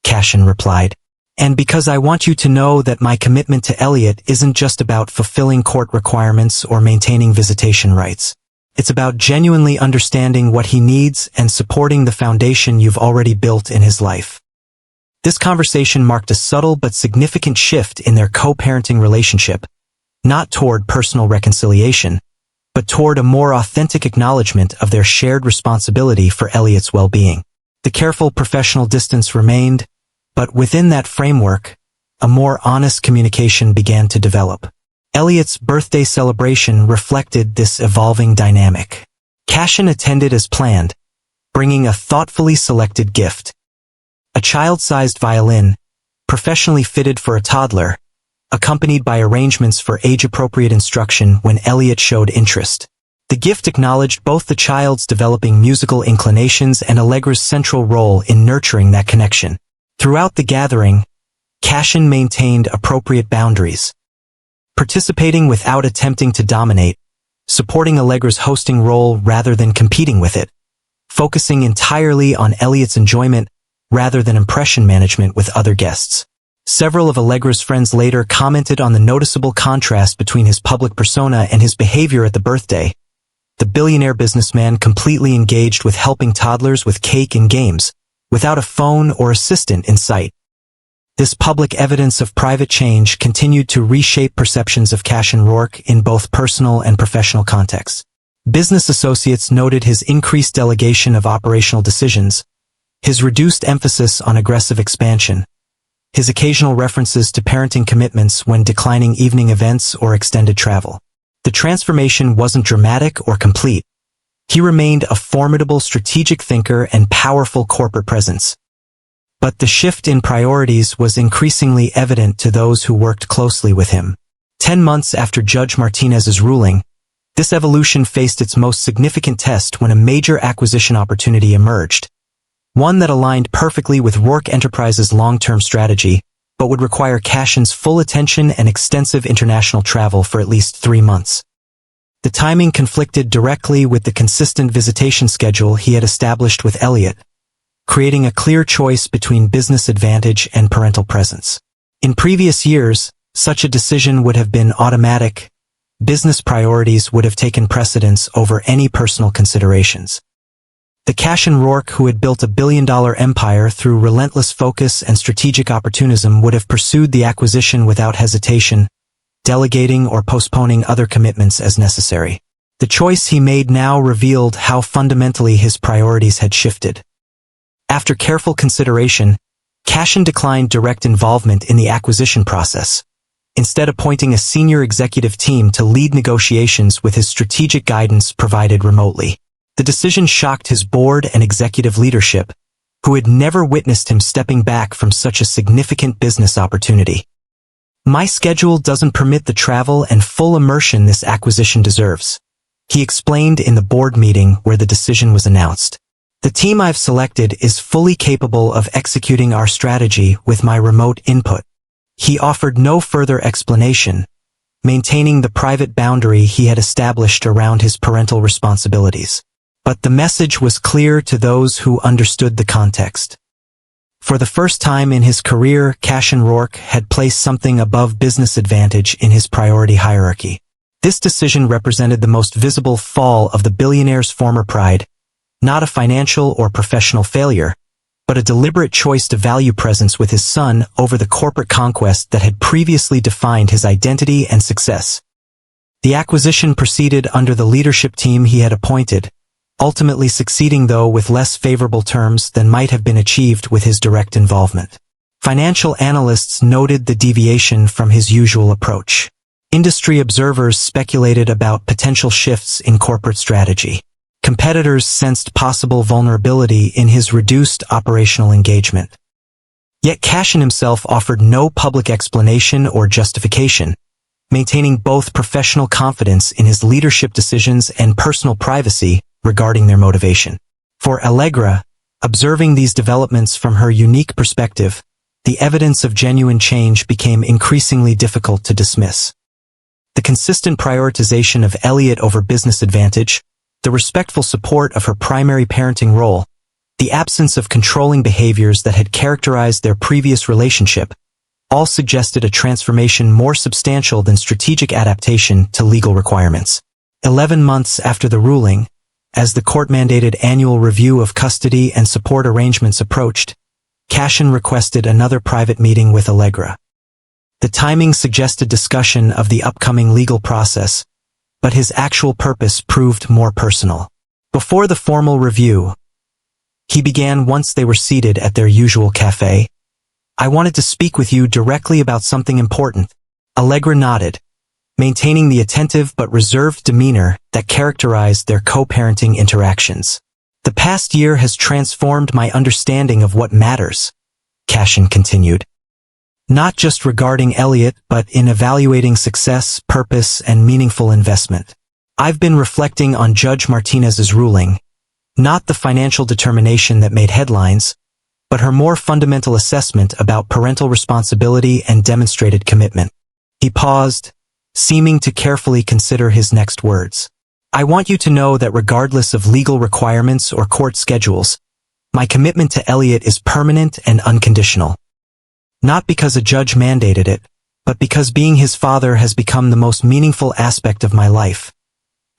Cassian replied. "And because I want you to know that my commitment to Elliot isn't just about fulfilling court requirements or maintaining visitation rights. It's about genuinely understanding what he needs and supporting the foundation you've already built in his life." This conversation marked a subtle but significant shift in their co-parenting relationship, not toward personal reconciliation, but toward a more authentic acknowledgement of their shared responsibility for Elliot's well-being. The careful professional distance remained, but within that framework, a more honest communication began to develop. Elliot's birthday celebration reflected this evolving dynamic. Cassian attended as planned, bringing a thoughtfully selected gift. A child-sized violin, professionally fitted for a toddler, accompanied by arrangements for age-appropriate instruction when Elliot showed interest. The gift acknowledged both the child's developing musical inclinations and Allegra's central role in nurturing that connection. Throughout the gathering, Cassian maintained appropriate boundaries, participating without attempting to dominate, supporting Allegra's hosting role rather than competing with it, focusing entirely on Elliot's enjoyment rather than impression management with other guests. Several of Allegra's friends later commented on the noticeable contrast between his public persona and his behavior at the birthday. The billionaire businessman completely engaged with helping toddlers with cake and games, without a phone or assistant in sight. This public evidence of private change continued to reshape perceptions of Cassian Rourke in both personal and professional contexts. Business associates noted his increased delegation of operational decisions, his reduced emphasis on aggressive expansion, his occasional references to parenting commitments when declining evening events or extended travel. The transformation wasn't dramatic or complete. He remained a formidable strategic thinker and powerful corporate presence. But the shift in priorities was increasingly evident to those who worked closely with him. 10 months after Judge Martinez's ruling, this evolution faced its most significant test when a major acquisition opportunity emerged. One that aligned perfectly with Rourke Enterprises' long-term strategy, but would require Cassian's full attention and extensive international travel for at least 3 months. The timing conflicted directly with the consistent visitation schedule he had established with Elliot, creating a clear choice between business advantage and parental presence. In previous years, such a decision would have been automatic. Business priorities would have taken precedence over any personal considerations. The Cassian Rourke who had built a billion-dollar empire through relentless focus and strategic opportunism would have pursued the acquisition without hesitation, delegating or postponing other commitments as necessary. The choice he made now revealed how fundamentally his priorities had shifted. After careful consideration, Cassian declined direct involvement in the acquisition process, instead appointing a senior executive team to lead negotiations with his strategic guidance provided remotely. The decision shocked his board and executive leadership, who had never witnessed him stepping back from such a significant business opportunity. "My schedule doesn't permit the travel and full immersion this acquisition deserves," he explained in the board meeting where the decision was announced. "The team I've selected is fully capable of executing our strategy with my remote input." He offered no further explanation, maintaining the private boundary he had established around his parental responsibilities. But the message was clear to those who understood the context. For the first time in his career, Cassian Rourke had placed something above business advantage in his priority hierarchy. This decision represented the most visible fall of the billionaire's former pride, not a financial or professional failure, but a deliberate choice to value presence with his son over the corporate conquest that had previously defined his identity and success. The acquisition proceeded under the leadership team he had appointed, ultimately succeeding though with less favorable terms than might have been achieved with his direct involvement. Financial analysts noted the deviation from his usual approach. Industry observers speculated about potential shifts in corporate strategy. Competitors sensed possible vulnerability in his reduced operational engagement. Yet Cassian himself offered no public explanation or justification, maintaining both professional confidence in his leadership decisions and personal privacy regarding their motivation. For Allegra, observing these developments from her unique perspective, the evidence of genuine change became increasingly difficult to dismiss. The consistent prioritization of Elliot over business advantage, the respectful support of her primary parenting role, the absence of controlling behaviors that had characterized their previous relationship, all suggested a transformation more substantial than strategic adaptation to legal requirements. 11 months after the ruling, as the court-mandated annual review of custody and support arrangements approached, Cassian requested another private meeting with Allegra. The timing suggested discussion of the upcoming legal process, but his actual purpose proved more personal. Before the formal review, he began once they were seated at their usual cafe. "I wanted to speak with you directly about something important." Allegra nodded, maintaining the attentive but reserved demeanor that characterized their co-parenting interactions. "The past year has transformed my understanding of what matters," Cassian continued. not just regarding Elliot but in evaluating success, purpose, and meaningful investment. I've been reflecting on Judge Martinez's ruling, not the financial determination that made headlines, but her more fundamental assessment about parental responsibility and demonstrated commitment. He paused, seeming to carefully consider his next words. I want you to know that regardless of legal requirements or court schedules, my commitment to Elliot is permanent and unconditional. Not because a judge mandated it, but because being his father has become the most meaningful aspect of my life,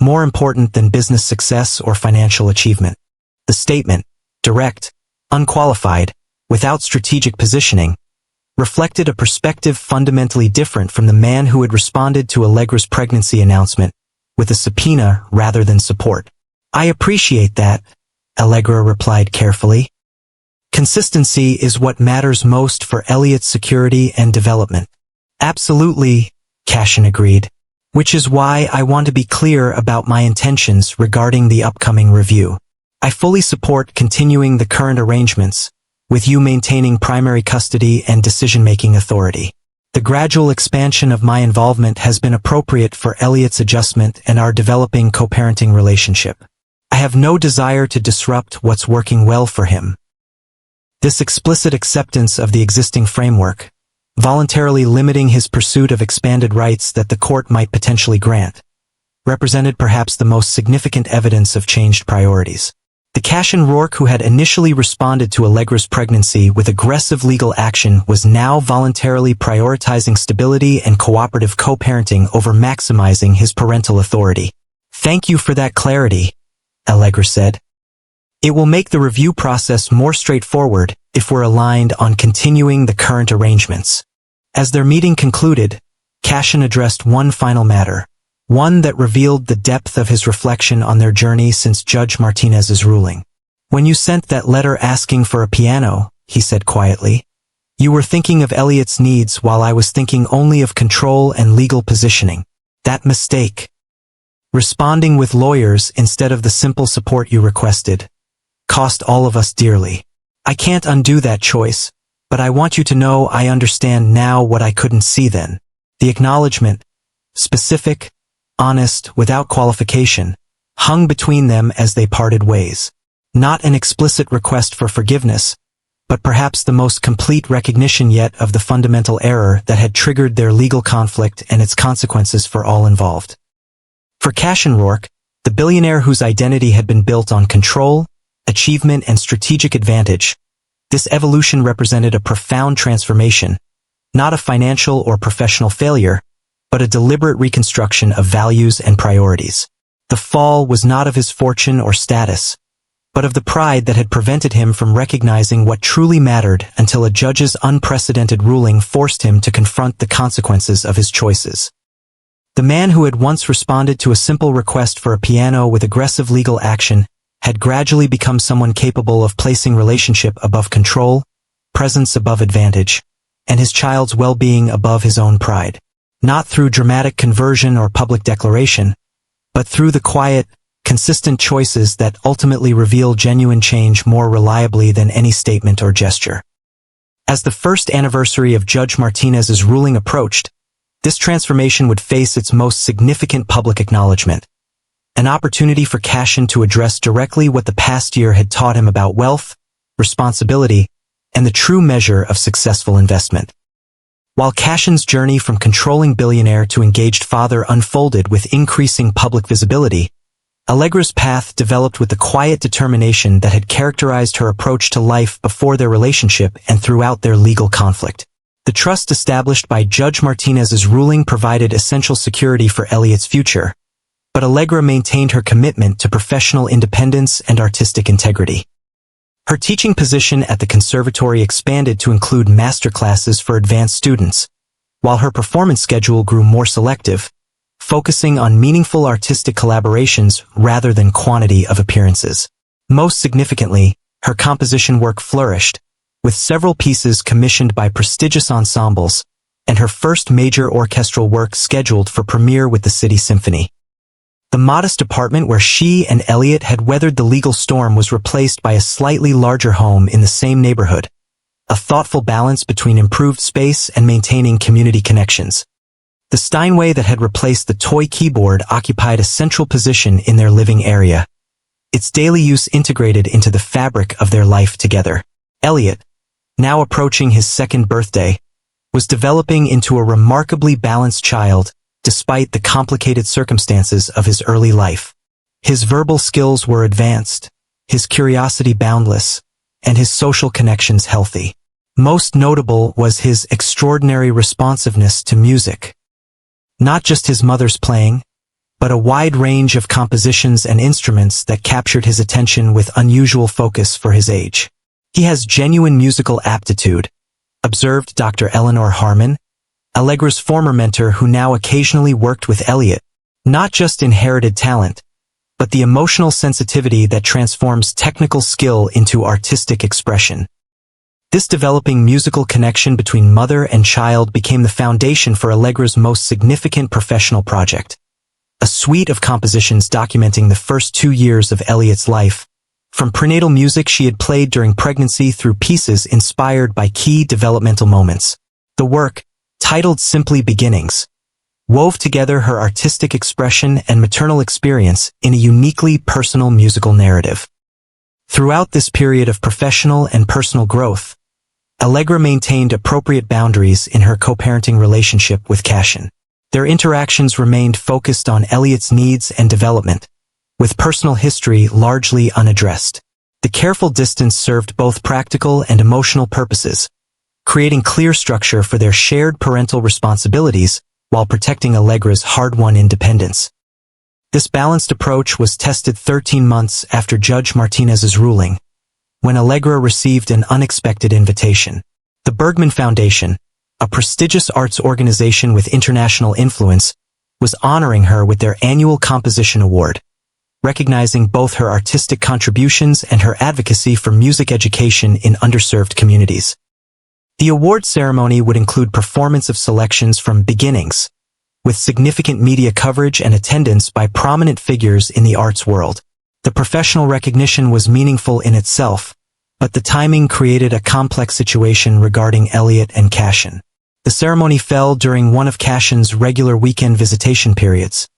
more important than business success or financial achievement. The statement, direct, unqualified, without strategic positioning, reflected a perspective fundamentally different from the man who had responded to Allegra's pregnancy announcement with a subpoena rather than support. I appreciate that, Allegra replied carefully. Consistency is what matters most for Elliot's security and development. Absolutely, Cassian agreed. Which is why I want to be clear about my intentions regarding the upcoming review. I fully support continuing the current arrangements, with you maintaining primary custody and decision-making authority. The gradual expansion of my involvement has been appropriate for Elliot's adjustment and our developing co-parenting relationship. I have no desire to disrupt what's working well for him. This explicit acceptance of the existing framework, voluntarily limiting his pursuit of expanded rights that the court might potentially grant, represented perhaps the most significant evidence of changed priorities. The Cassian Rourke who had initially responded to Allegra's pregnancy with aggressive legal action was now voluntarily prioritizing stability and cooperative co-parenting over maximizing his parental authority. Thank you for that clarity, Allegra said. It will make the review process more straightforward if we're aligned on continuing the current arrangements. As their meeting concluded, Cassian addressed one final matter, one that revealed the depth of his reflection on their journey since Judge Martinez's ruling. When you sent that letter asking for a piano, he said quietly, you were thinking of Elliot's needs while I was thinking only of control and legal positioning. That mistake, responding with lawyers instead of the simple support you requested, cost all of us dearly. I can't undo that choice, but I want you to know I understand now what I couldn't see then. The acknowledgement, specific, honest, without qualification, hung between them as they parted ways. Not an explicit request for forgiveness, but perhaps the most complete recognition yet of the fundamental error that had triggered their legal conflict and its consequences for all involved. For Cassian Rourke, the billionaire whose identity had been built on control, achievement, and strategic advantage, this evolution represented a profound transformation, not a financial or professional failure, but a deliberate reconstruction of values and priorities. The fall was not of his fortune or status, but of the pride that had prevented him from recognizing what truly mattered until a judge's unprecedented ruling forced him to confront the consequences of his choices. The man who had once responded to a simple request for a piano with aggressive legal action had gradually become someone capable of placing relationship above control, presence above advantage, and his child's well-being above his own pride. Not through dramatic conversion or public declaration, but through the quiet, consistent choices that ultimately reveal genuine change more reliably than any statement or gesture. As the first anniversary of Judge Martinez's ruling approached, this transformation would face its most significant public acknowledgement. An opportunity for Cassian to address directly what the past year had taught him about wealth, responsibility, and the true measure of successful investment. While Cassian's journey from controlling billionaire to engaged father unfolded with increasing public visibility, Allegra's path developed with the quiet determination that had characterized her approach to life before their relationship and throughout their legal conflict. The trust established by Judge Martinez's ruling provided essential security for Elliot's future, but Allegra maintained her commitment to professional independence and artistic integrity. Her teaching position at the conservatory expanded to include masterclasses for advanced students, while her performance schedule grew more selective, focusing on meaningful artistic collaborations rather than quantity of appearances. Most significantly, her composition work flourished, with several pieces commissioned by prestigious ensembles, and her first major orchestral work scheduled for premiere with the City Symphony. The modest apartment where she and Elliot had weathered the legal storm was replaced by a slightly larger home in the same neighborhood, a thoughtful balance between improved space and maintaining community connections. The Steinway that had replaced the toy keyboard occupied a central position in their living area, its daily use integrated into the fabric of their life together. Elliot, now approaching his second birthday, was developing into a remarkably balanced child despite the complicated circumstances of his early life. His verbal skills were advanced, his curiosity boundless, and his social connections healthy. Most notable was his extraordinary responsiveness to music. Not just his mother's playing, but a wide range of compositions and instruments that captured his attention with unusual focus for his age. He has genuine musical aptitude, observed Dr. Eleanor Harmon, Allegra's former mentor who now occasionally worked with Elliot. Not just inherited talent, but the emotional sensitivity that transforms technical skill into artistic expression. This developing musical connection between mother and child became the foundation for Allegra's most significant professional project, a suite of compositions documenting the first 2 years of Elliot's life, from prenatal music she had played during pregnancy through pieces inspired by key developmental moments. The work, titled simply Beginnings, wove together her artistic expression and maternal experience in a uniquely personal musical narrative. Throughout this period of professional and personal growth, Allegra maintained appropriate boundaries in her co-parenting relationship with Cassian. Their interactions remained focused on Elliot's needs and development, with personal history largely unaddressed. The careful distance served both practical and emotional purposes, creating clear structure for their shared parental responsibilities while protecting Allegra's hard-won independence. This balanced approach was tested 13 months after Judge Martinez's ruling, when Allegra received an unexpected invitation. The Bergman Foundation, a prestigious arts organization with international influence, was honoring her with their annual Composition Award, recognizing both her artistic contributions and her advocacy for music education in underserved communities. The award ceremony would include performance of selections from Beginnings, with significant media coverage and attendance by prominent figures in the arts world. The professional recognition was meaningful in itself, but the timing created a complex situation regarding Elliot and Cassian. The ceremony fell during one of Cassian's regular weekend visitation periods,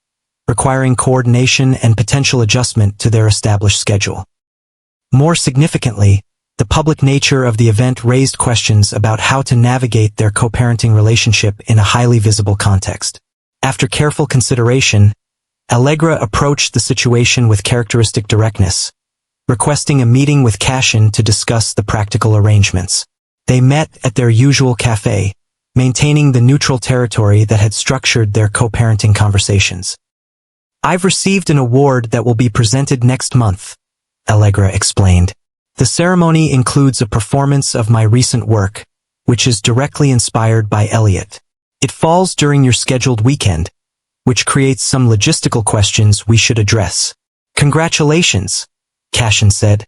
requiring coordination and potential adjustment to their established schedule. More significantly, the public nature of the event raised questions about how to navigate their co-parenting relationship in a highly visible context. After careful consideration, Allegra approached the situation with characteristic directness, requesting a meeting with Cassian to discuss the practical arrangements. They met at their usual cafe, maintaining the neutral territory that had structured their co-parenting conversations. "I've received an award that will be presented next month," Allegra explained. "The ceremony includes a performance of my recent work, which is directly inspired by Elliot. It falls during your scheduled weekend, which creates some logistical questions we should address." "Congratulations," Cassian said,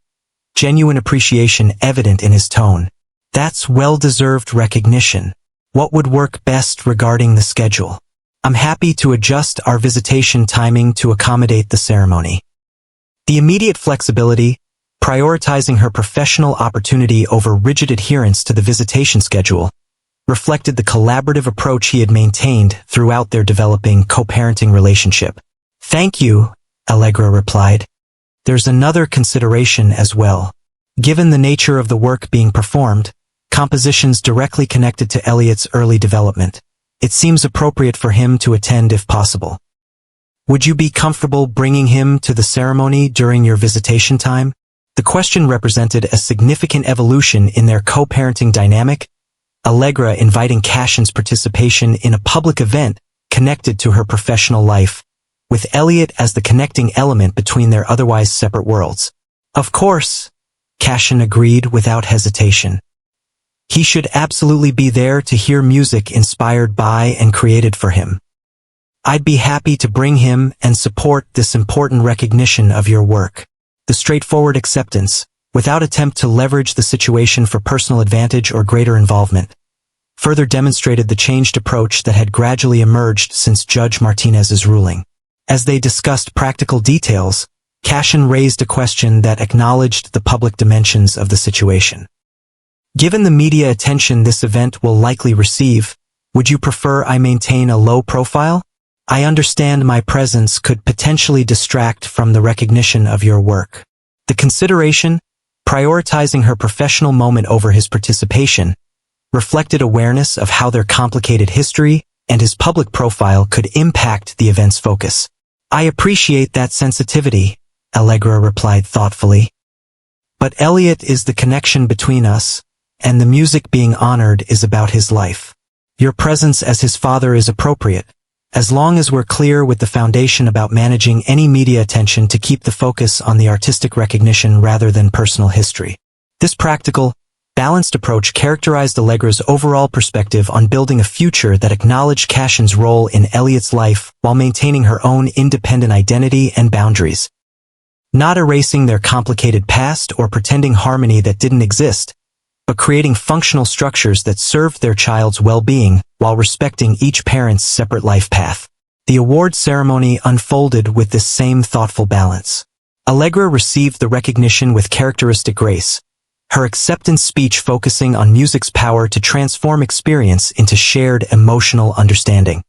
genuine appreciation evident in his tone. "That's well-deserved recognition. What would work best regarding the schedule? I'm happy to adjust our visitation timing to accommodate the ceremony." The immediate flexibility, prioritizing her professional opportunity over rigid adherence to the visitation schedule, reflected the collaborative approach he had maintained throughout their developing co-parenting relationship. "Thank you," Allegra replied. "There's another consideration as well. Given the nature of the work being performed, compositions directly connected to Elliot's early development, it seems appropriate for him to attend if possible. Would you be comfortable bringing him to the ceremony during your visitation time?" The question represented a significant evolution in their co-parenting dynamic, Allegra inviting Cassian's participation in a public event connected to her professional life, with Elliot as the connecting element between their otherwise separate worlds. "Of course," Cassian agreed without hesitation. "He should absolutely be there to hear music inspired by and created for him. I'd be happy to bring him and support this important recognition of your work." The straightforward acceptance, without attempt to leverage the situation for personal advantage or greater involvement, further demonstrated the changed approach that had gradually emerged since Judge Martinez's ruling. As they discussed practical details, Cassian raised a question that acknowledged the public dimensions of the situation. Given the media attention this event will likely receive, would you prefer I maintain a low profile? I understand my presence could potentially distract from the recognition of your work. The consideration, prioritizing her professional moment over his participation, reflected awareness of how their complicated history and his public profile could impact the event's focus. I appreciate that sensitivity, Allegra replied thoughtfully. But Elliot is the connection between us, and the music being honored is about his life. Your presence as his father is appropriate, as long as we're clear with the foundation about managing any media attention to keep the focus on the artistic recognition rather than personal history. This practical, balanced approach characterized Allegra's overall perspective on building a future that acknowledged Cassian's role in Elliot's life while maintaining her own independent identity and boundaries. Not erasing their complicated past or pretending harmony that didn't exist, but creating functional structures that served their child's well-being while respecting each parent's separate life path. The award ceremony unfolded with this same thoughtful balance. Allegra received the recognition with characteristic grace, her acceptance speech focusing on music's power to transform experience into shared emotional understanding.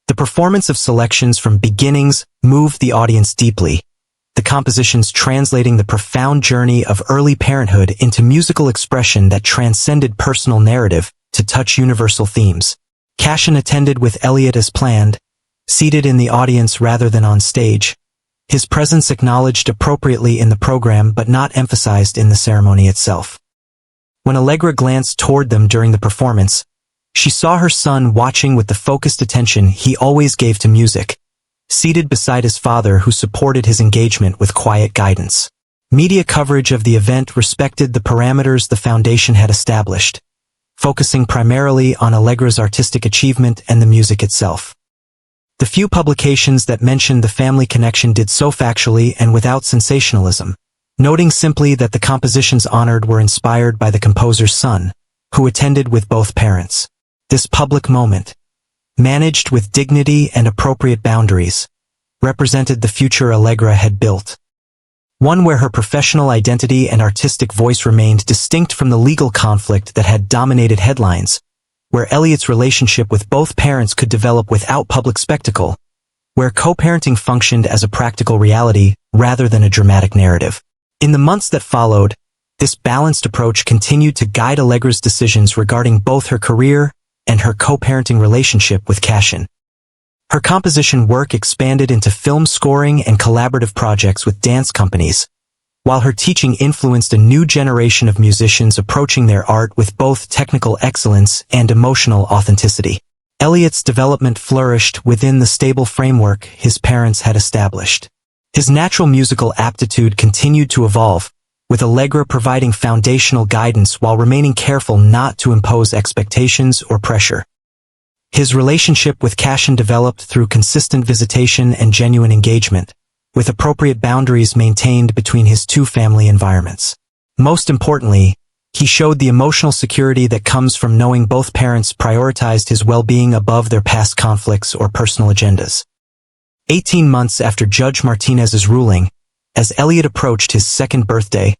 The performance of selections from Beginnings moved the audience deeply, the compositions translating the profound journey of early parenthood into musical expression that transcended personal narrative to touch universal themes. Cassian attended with Elliot as planned, seated in the audience rather than on stage, his presence acknowledged appropriately in the program but not emphasized in the ceremony itself. When Allegra glanced toward them during the performance, she saw her son watching with the focused attention he always gave to music, seated beside his father who supported his engagement with quiet guidance. Media coverage of the event respected the parameters the foundation had established, focusing primarily on Allegra's artistic achievement and the music itself. The few publications that mentioned the family connection did so factually and without sensationalism, noting simply that the compositions honored were inspired by the composer's son, who attended with both parents. This public moment, managed with dignity and appropriate boundaries, represented the future Allegra had built. One where her professional identity and artistic voice remained distinct from the legal conflict that had dominated headlines, where Elliot's relationship with both parents could develop without public spectacle, where co-parenting functioned as a practical reality rather than a dramatic narrative. In the months that followed, this balanced approach continued to guide Allegra's decisions regarding both her career and her co-parenting relationship with Cassian. Her composition work expanded into film scoring and collaborative projects with dance companies, while her teaching influenced a new generation of musicians approaching their art with both technical excellence and emotional authenticity. Elliot's development flourished within the stable framework his parents had established. His natural musical aptitude continued to evolve, with Allegra providing foundational guidance while remaining careful not to impose expectations or pressure. His relationship with Cassian developed through consistent visitation and genuine engagement, with appropriate boundaries maintained between his two family environments. Most importantly, he showed the emotional security that comes from knowing both parents prioritized his well-being above their past conflicts or personal agendas. 18 months after Judge Martinez's ruling, as Elliot approached his second birthday,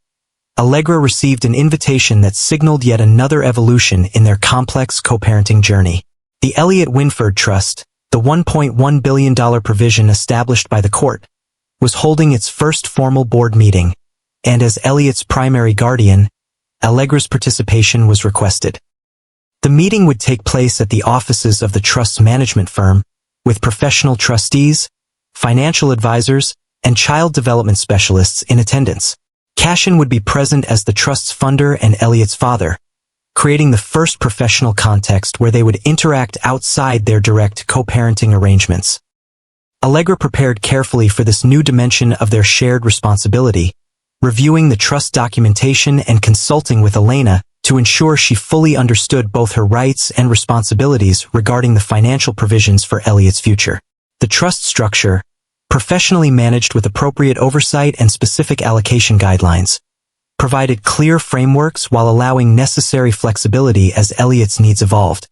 Allegra received an invitation that signaled yet another evolution in their complex co-parenting journey. The Allegra Wynford Trust, the $1.1 billion provision established by the court, was holding its first formal board meeting, and as Elliot's primary guardian, Allegra's participation was requested. The meeting would take place at the offices of the trust's management firm, with professional trustees, financial advisors, and child development specialists in attendance. Cassian would be present as the trust's funder and Elliot's father, creating the first professional context where they would interact outside their direct co-parenting arrangements. Allegra prepared carefully for this new dimension of their shared responsibility, reviewing the trust documentation and consulting with Elena to ensure she fully understood both her rights and responsibilities regarding the financial provisions for Elliot's future. The trust structure, professionally managed with appropriate oversight and specific allocation guidelines, provided clear frameworks while allowing necessary flexibility as Elliot's needs evolved.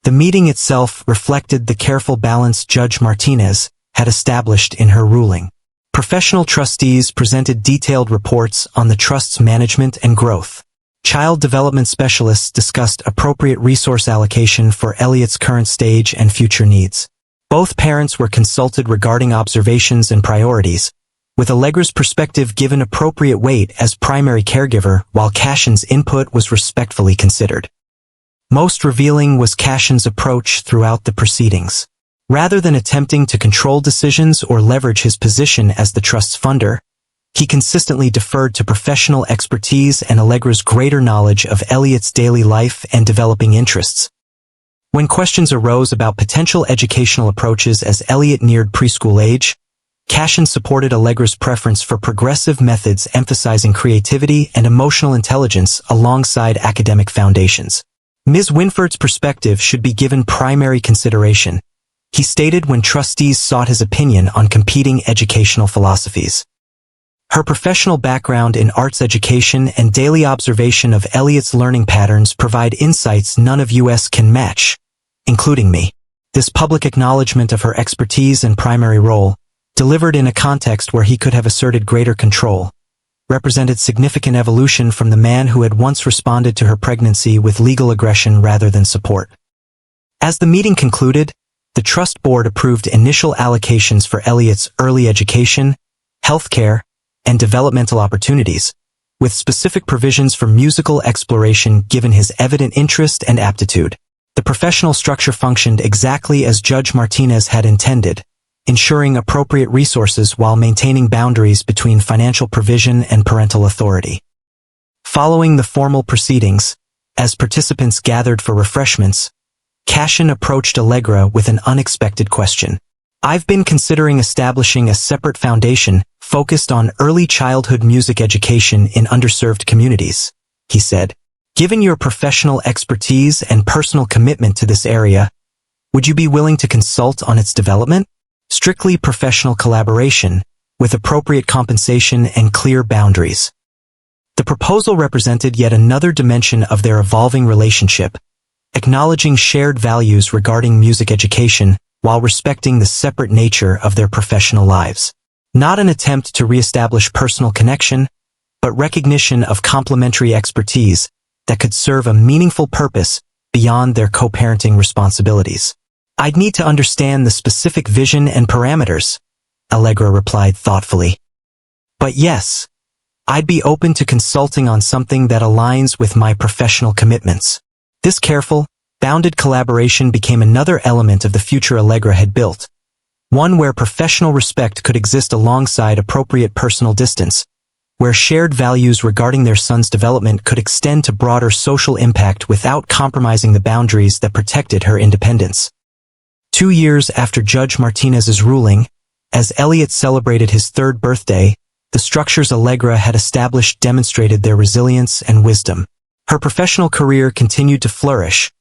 The meeting itself reflected the careful balance Judge Martinez had established in her ruling. Professional trustees presented detailed reports on the trust's management and growth. Child development specialists discussed appropriate resource allocation for Elliot's current stage and future needs. Both parents were consulted regarding observations and priorities, with Allegra's perspective given appropriate weight as primary caregiver while Cassian's input was respectfully considered. Most revealing was Cassian's approach throughout the proceedings. Rather than attempting to control decisions or leverage his position as the trust's funder, he consistently deferred to professional expertise and Allegra's greater knowledge of Elliot's daily life and developing interests. When questions arose about potential educational approaches as Elliot neared preschool age, Cassian supported Allegra's preference for progressive methods emphasizing creativity and emotional intelligence alongside academic foundations. Ms. Wynford's perspective should be given primary consideration, he stated when trustees sought his opinion on competing educational philosophies. Her professional background in arts education and daily observation of Elliot's learning patterns provide insights none of us can match, including me. This public acknowledgement of her expertise and primary role, delivered in a context where he could have asserted greater control, represented significant evolution from the man who had once responded to her pregnancy with legal aggression rather than support. As the meeting concluded, the trust board approved initial allocations for Elliot's early education, healthcare, and developmental opportunities, with specific provisions for musical exploration given his evident interest and aptitude. The professional structure functioned exactly as Judge Martinez had intended, ensuring appropriate resources while maintaining boundaries between financial provision and parental authority. Following the formal proceedings, as participants gathered for refreshments, Cassian approached Allegra with an unexpected question. "I've been considering establishing a separate foundation focused on early childhood music education in underserved communities," he said. "Given your professional expertise and personal commitment to this area, would you be willing to consult on its development? Strictly professional collaboration, with appropriate compensation and clear boundaries." The proposal represented yet another dimension of their evolving relationship, acknowledging shared values regarding music education while respecting the separate nature of their professional lives. Not an attempt to reestablish personal connection, but recognition of complementary expertise that could serve a meaningful purpose beyond their co-parenting responsibilities. "I'd need to understand the specific vision and parameters," Allegra replied thoughtfully. "But yes, I'd be open to consulting on something that aligns with my professional commitments." This careful, bounded collaboration became another element of the future Allegra had built, one where professional respect could exist alongside appropriate personal distance, where shared values regarding their son's development could extend to broader social impact without compromising the boundaries that protected her independence. 2 years after Judge Martinez's ruling, as Elliot celebrated his 3rd birthday, the structures Allegra had established demonstrated their resilience and wisdom. Her professional career continued to flourish,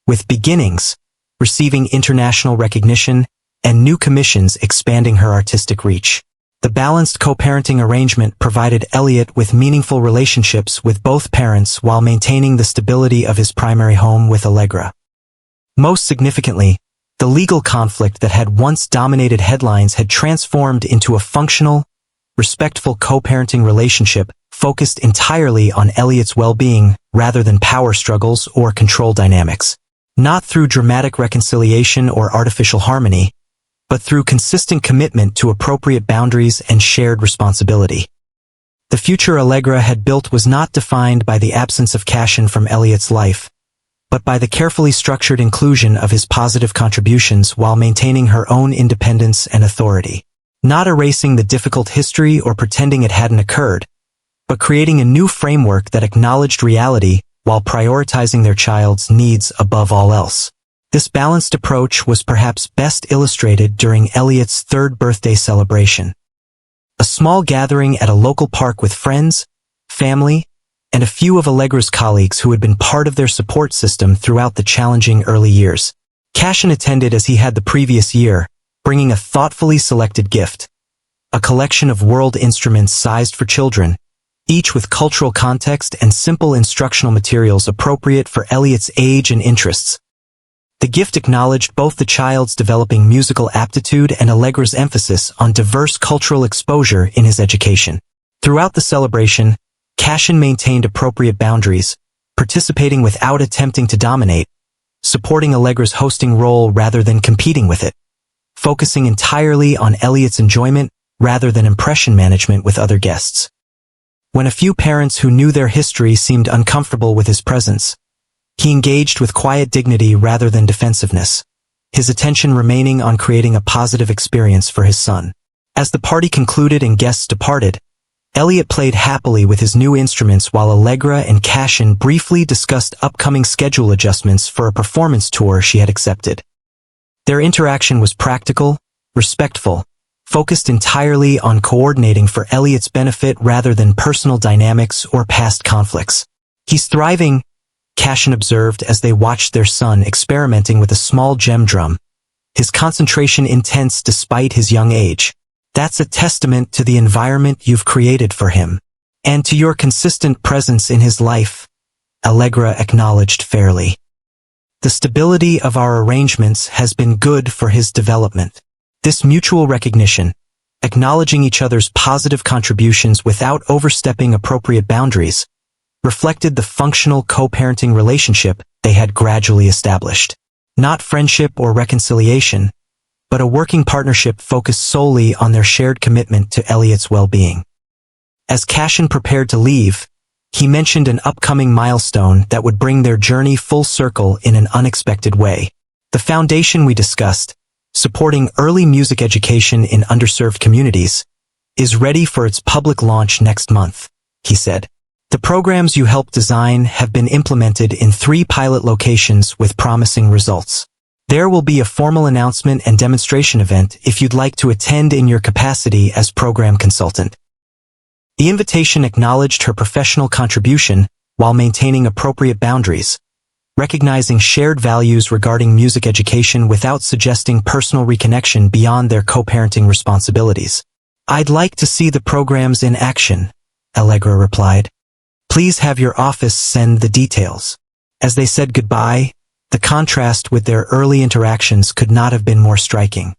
with beginnings, receiving international recognition, and new commissions expanding her artistic reach. The balanced co-parenting arrangement provided Elliot with meaningful relationships with both parents while maintaining the stability of his primary home with Allegra. Most significantly, the legal conflict that had once dominated headlines had transformed into a functional, respectful co-parenting relationship focused entirely on Elliot's well-being rather than power struggles or control dynamics. Not through dramatic reconciliation or artificial harmony, but through consistent commitment to appropriate boundaries and shared responsibility. The future Allegra had built was not defined by the absence of Cassian from Elliot's life, but by the carefully structured inclusion of his positive contributions while maintaining her own independence and authority. Not erasing the difficult history or pretending it hadn't occurred, but creating a new framework that acknowledged reality while prioritizing their child's needs above all else. This balanced approach was perhaps best illustrated during Elliot's 3rd birthday celebration. A small gathering at a local park with friends, family, and a few of Allegra's colleagues who had been part of their support system throughout the challenging early years. Cassian attended as he had the previous year, bringing a thoughtfully selected gift, a collection of world instruments sized for children, each with cultural context and simple instructional materials appropriate for Elliot's age and interests. The gift acknowledged both the child's developing musical aptitude and Allegra's emphasis on diverse cultural exposure in his education. Throughout the celebration, Cassian maintained appropriate boundaries, participating without attempting to dominate, supporting Allegra's hosting role rather than competing with it, focusing entirely on Elliot's enjoyment rather than impression management with other guests. When a few parents who knew their history seemed uncomfortable with his presence, he engaged with quiet dignity rather than defensiveness, his attention remaining on creating a positive experience for his son. As the party concluded and guests departed, Elliot played happily with his new instruments while Allegra and Cassian briefly discussed upcoming schedule adjustments for a performance tour she had accepted. Their interaction was practical, respectful, focused entirely on coordinating for Elliot's benefit rather than personal dynamics or past conflicts. "He's thriving," Cassian observed as they watched their son experimenting with a small gem drum, his concentration intense despite his young age. "That's a testament to the environment you've created for him, and to your consistent presence in his life," Allegra acknowledged fairly. "The stability of our arrangements has been good for his development." This mutual recognition, acknowledging each other's positive contributions without overstepping appropriate boundaries, reflected the functional co-parenting relationship they had gradually established. Not friendship or reconciliation, but a working partnership focused solely on their shared commitment to Elliot's well-being. As Cassian prepared to leave, he mentioned an upcoming milestone that would bring their journey full circle in an unexpected way. "The foundation we discussed, supporting early music education in underserved communities, is ready for its public launch next month," he said. "The programs you helped design have been implemented in 3 pilot locations with promising results. There will be a formal announcement and demonstration event if you'd like to attend in your capacity as program consultant." The invitation acknowledged her professional contribution while maintaining appropriate boundaries, recognizing shared values regarding music education without suggesting personal reconnection beyond their co-parenting responsibilities. "I'd like to see the programs in action," Allegra replied. "Please have your office send the details." As they said goodbye, the contrast with their early interactions could not have been more striking.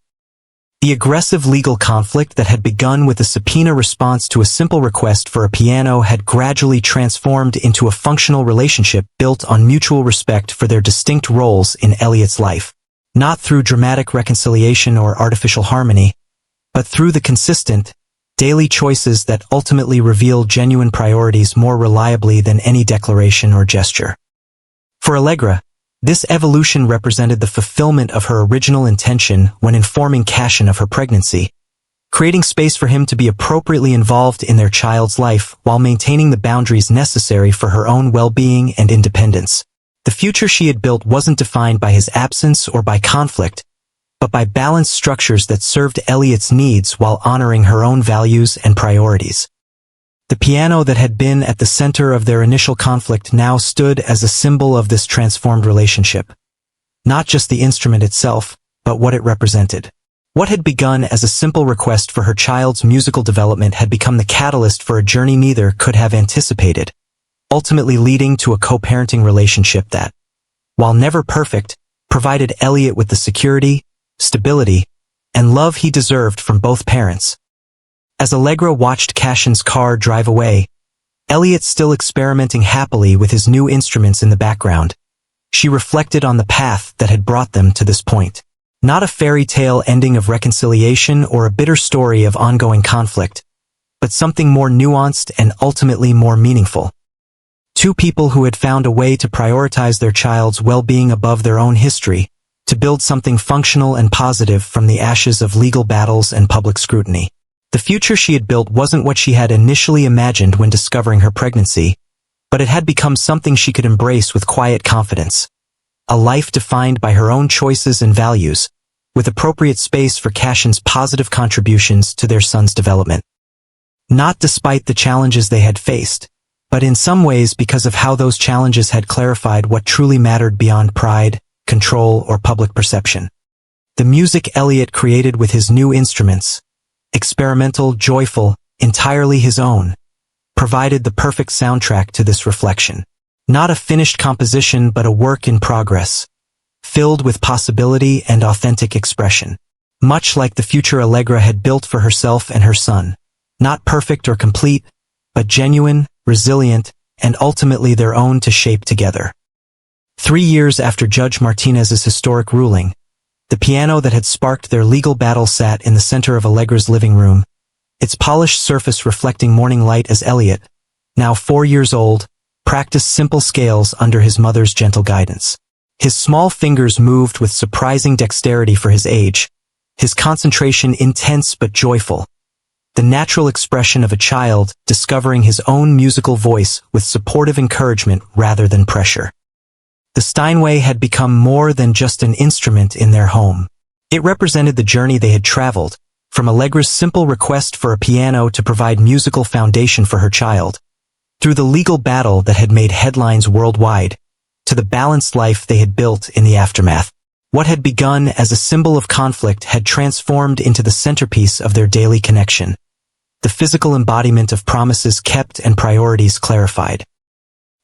The aggressive legal conflict that had begun with a subpoena response to a simple request for a piano had gradually transformed into a functional relationship built on mutual respect for their distinct roles in Elliot's life, not through dramatic reconciliation or artificial harmony, but through the consistent, daily choices that ultimately reveal genuine priorities more reliably than any declaration or gesture. For Allegra, this evolution represented the fulfillment of her original intention when informing Cassian of her pregnancy, creating space for him to be appropriately involved in their child's life while maintaining the boundaries necessary for her own well-being and independence. The future she had built wasn't defined by his absence or by conflict, but by balanced structures that served Elliot's needs while honoring her own values and priorities. The piano that had been at the center of their initial conflict now stood as a symbol of this transformed relationship. Not just the instrument itself, but what it represented. What had begun as a simple request for her child's musical development had become the catalyst for a journey neither could have anticipated, ultimately leading to a co-parenting relationship that, while never perfect, provided Elliot with the security, stability, and love he deserved from both parents. As Allegra watched Cassian's car drive away, Elliot still experimenting happily with his new instruments in the background, she reflected on the path that had brought them to this point. Not a fairy tale ending of reconciliation or a bitter story of ongoing conflict, but something more nuanced and ultimately more meaningful. Two people who had found a way to prioritize their child's well-being above their own history, to build something functional and positive from the ashes of legal battles and public scrutiny. The future she had built wasn't what she had initially imagined when discovering her pregnancy, but it had become something she could embrace with quiet confidence. A life defined by her own choices and values, with appropriate space for Cassian's positive contributions to their son's development. Not despite the challenges they had faced, but in some ways because of how those challenges had clarified what truly mattered beyond pride, control, or public perception. The music Elliot created with his new instruments, experimental, joyful, entirely his own, provided the perfect soundtrack to this reflection. Not a finished composition but a work in progress, filled with possibility and authentic expression. Much like the future Allegra had built for herself and her son. Not perfect or complete, but genuine, resilient, and ultimately their own to shape together. 3 years after Judge Martinez's historic ruling, the piano that had sparked their legal battle sat in the center of Allegra's living room, its polished surface reflecting morning light as Elliot, now 4 years old, practiced simple scales under his mother's gentle guidance. His small fingers moved with surprising dexterity for his age, his concentration intense but joyful, the natural expression of a child discovering his own musical voice with supportive encouragement rather than pressure. The Steinway had become more than just an instrument in their home. It represented the journey they had traveled, from Allegra's simple request for a piano to provide musical foundation for her child, through the legal battle that had made headlines worldwide, to the balanced life they had built in the aftermath. What had begun as a symbol of conflict had transformed into the centerpiece of their daily connection, the physical embodiment of promises kept and priorities clarified.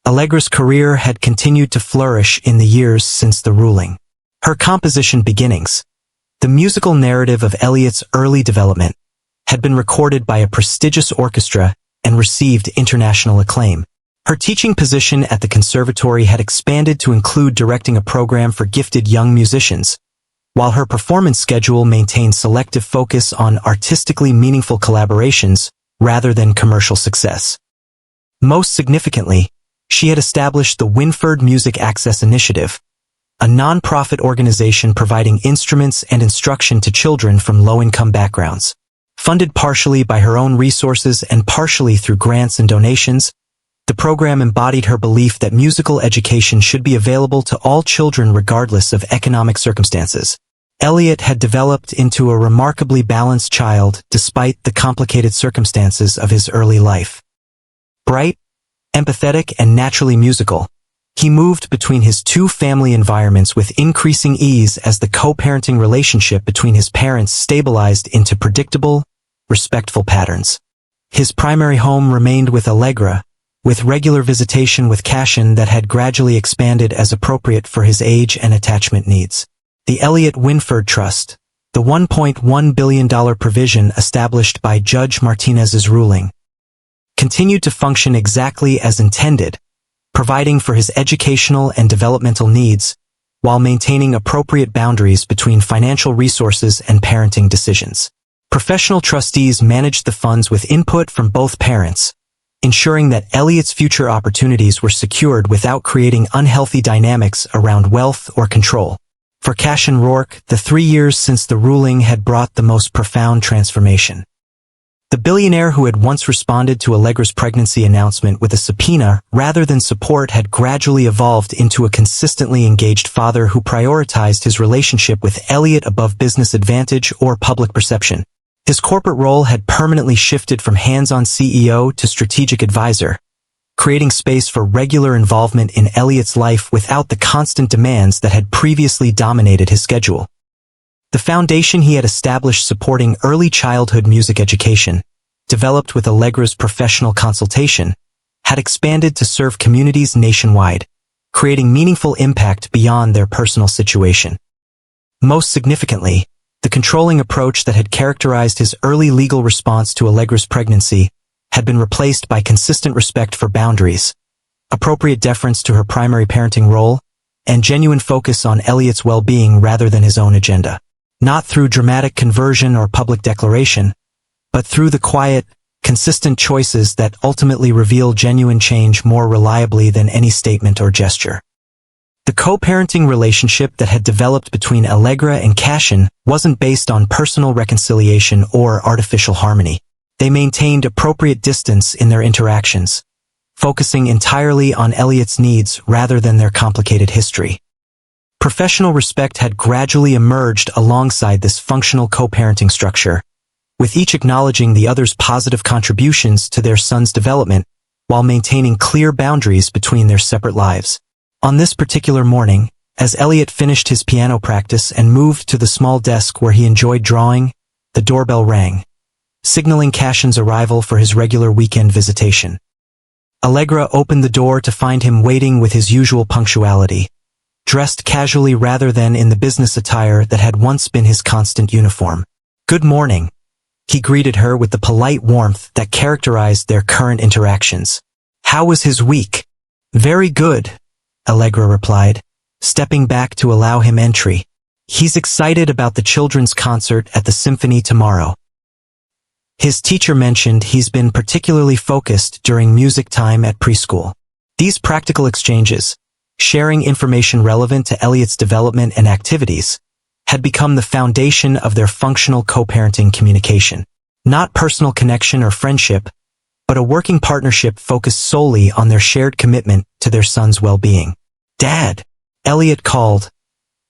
Allegra's career had continued to flourish in the years since the ruling. Her composition beginnings, the musical narrative of Elliot's early development, had been recorded by a prestigious orchestra and received international acclaim. Her teaching position at the conservatory had expanded to include directing a program for gifted young musicians, while her performance schedule maintained selective focus on artistically meaningful collaborations rather than commercial success. Most significantly, she had established the Wynford Music Access Initiative, a non-profit organization providing instruments and instruction to children from low-income backgrounds. Funded partially by her own resources and partially through grants and donations, the program embodied her belief that musical education should be available to all children regardless of economic circumstances. Elliot had developed into a remarkably balanced child despite the complicated circumstances of his early life. Bright, empathetic, and naturally musical, he moved between his two family environments with increasing ease as the co-parenting relationship between his parents stabilized into predictable, respectful patterns. His primary home remained with Allegra, with regular visitation with Cassian that had gradually expanded as appropriate for his age and attachment needs. The Elliott Wynford Trust, the $1.1 billion provision established by Judge Martinez's ruling, continued to function exactly as intended, providing for his educational and developmental needs, while maintaining appropriate boundaries between financial resources and parenting decisions. Professional trustees managed the funds with input from both parents, ensuring that Elliot's future opportunities were secured without creating unhealthy dynamics around wealth or control. For Cassian Rourke, the 3 years since the ruling had brought the most profound transformation. The billionaire who had once responded to Allegra's pregnancy announcement with a subpoena rather than support had gradually evolved into a consistently engaged father who prioritized his relationship with Elliot above business advantage or public perception. His corporate role had permanently shifted from hands-on CEO to strategic advisor, creating space for regular involvement in Elliot's life without the constant demands that had previously dominated his schedule. The foundation he had established supporting early childhood music education, developed with Allegra's professional consultation, had expanded to serve communities nationwide, creating meaningful impact beyond their personal situation. Most significantly, the controlling approach that had characterized his early legal response to Allegra's pregnancy had been replaced by consistent respect for boundaries, appropriate deference to her primary parenting role, and genuine focus on Elliot's well-being rather than his own agenda. Not through dramatic conversion or public declaration, but through the quiet, consistent choices that ultimately reveal genuine change more reliably than any statement or gesture. The co-parenting relationship that had developed between Allegra and Cassian wasn't based on personal reconciliation or artificial harmony. They maintained appropriate distance in their interactions, focusing entirely on Elliot's needs rather than their complicated history. Professional respect had gradually emerged alongside this functional co-parenting structure, with each acknowledging the other's positive contributions to their son's development while maintaining clear boundaries between their separate lives. On this particular morning, as Elliot finished his piano practice and moved to the small desk where he enjoyed drawing, the doorbell rang, signaling Cassian's arrival for his regular weekend visitation. Allegra opened the door to find him waiting with his usual punctuality, dressed casually rather than in the business attire that had once been his constant uniform. "Good morning," he greeted her with the polite warmth that characterized their current interactions. How was his week? Very good, Allegra replied, stepping back to allow him entry. He's excited about the children's concert at the symphony tomorrow. His teacher mentioned he's been particularly focused during music time at preschool. These practical exchanges, sharing information relevant to Elliot's development and activities, had become the foundation of their functional co-parenting communication. Not personal connection or friendship, but a working partnership focused solely on their shared commitment to their son's well-being. Dad, Elliot called,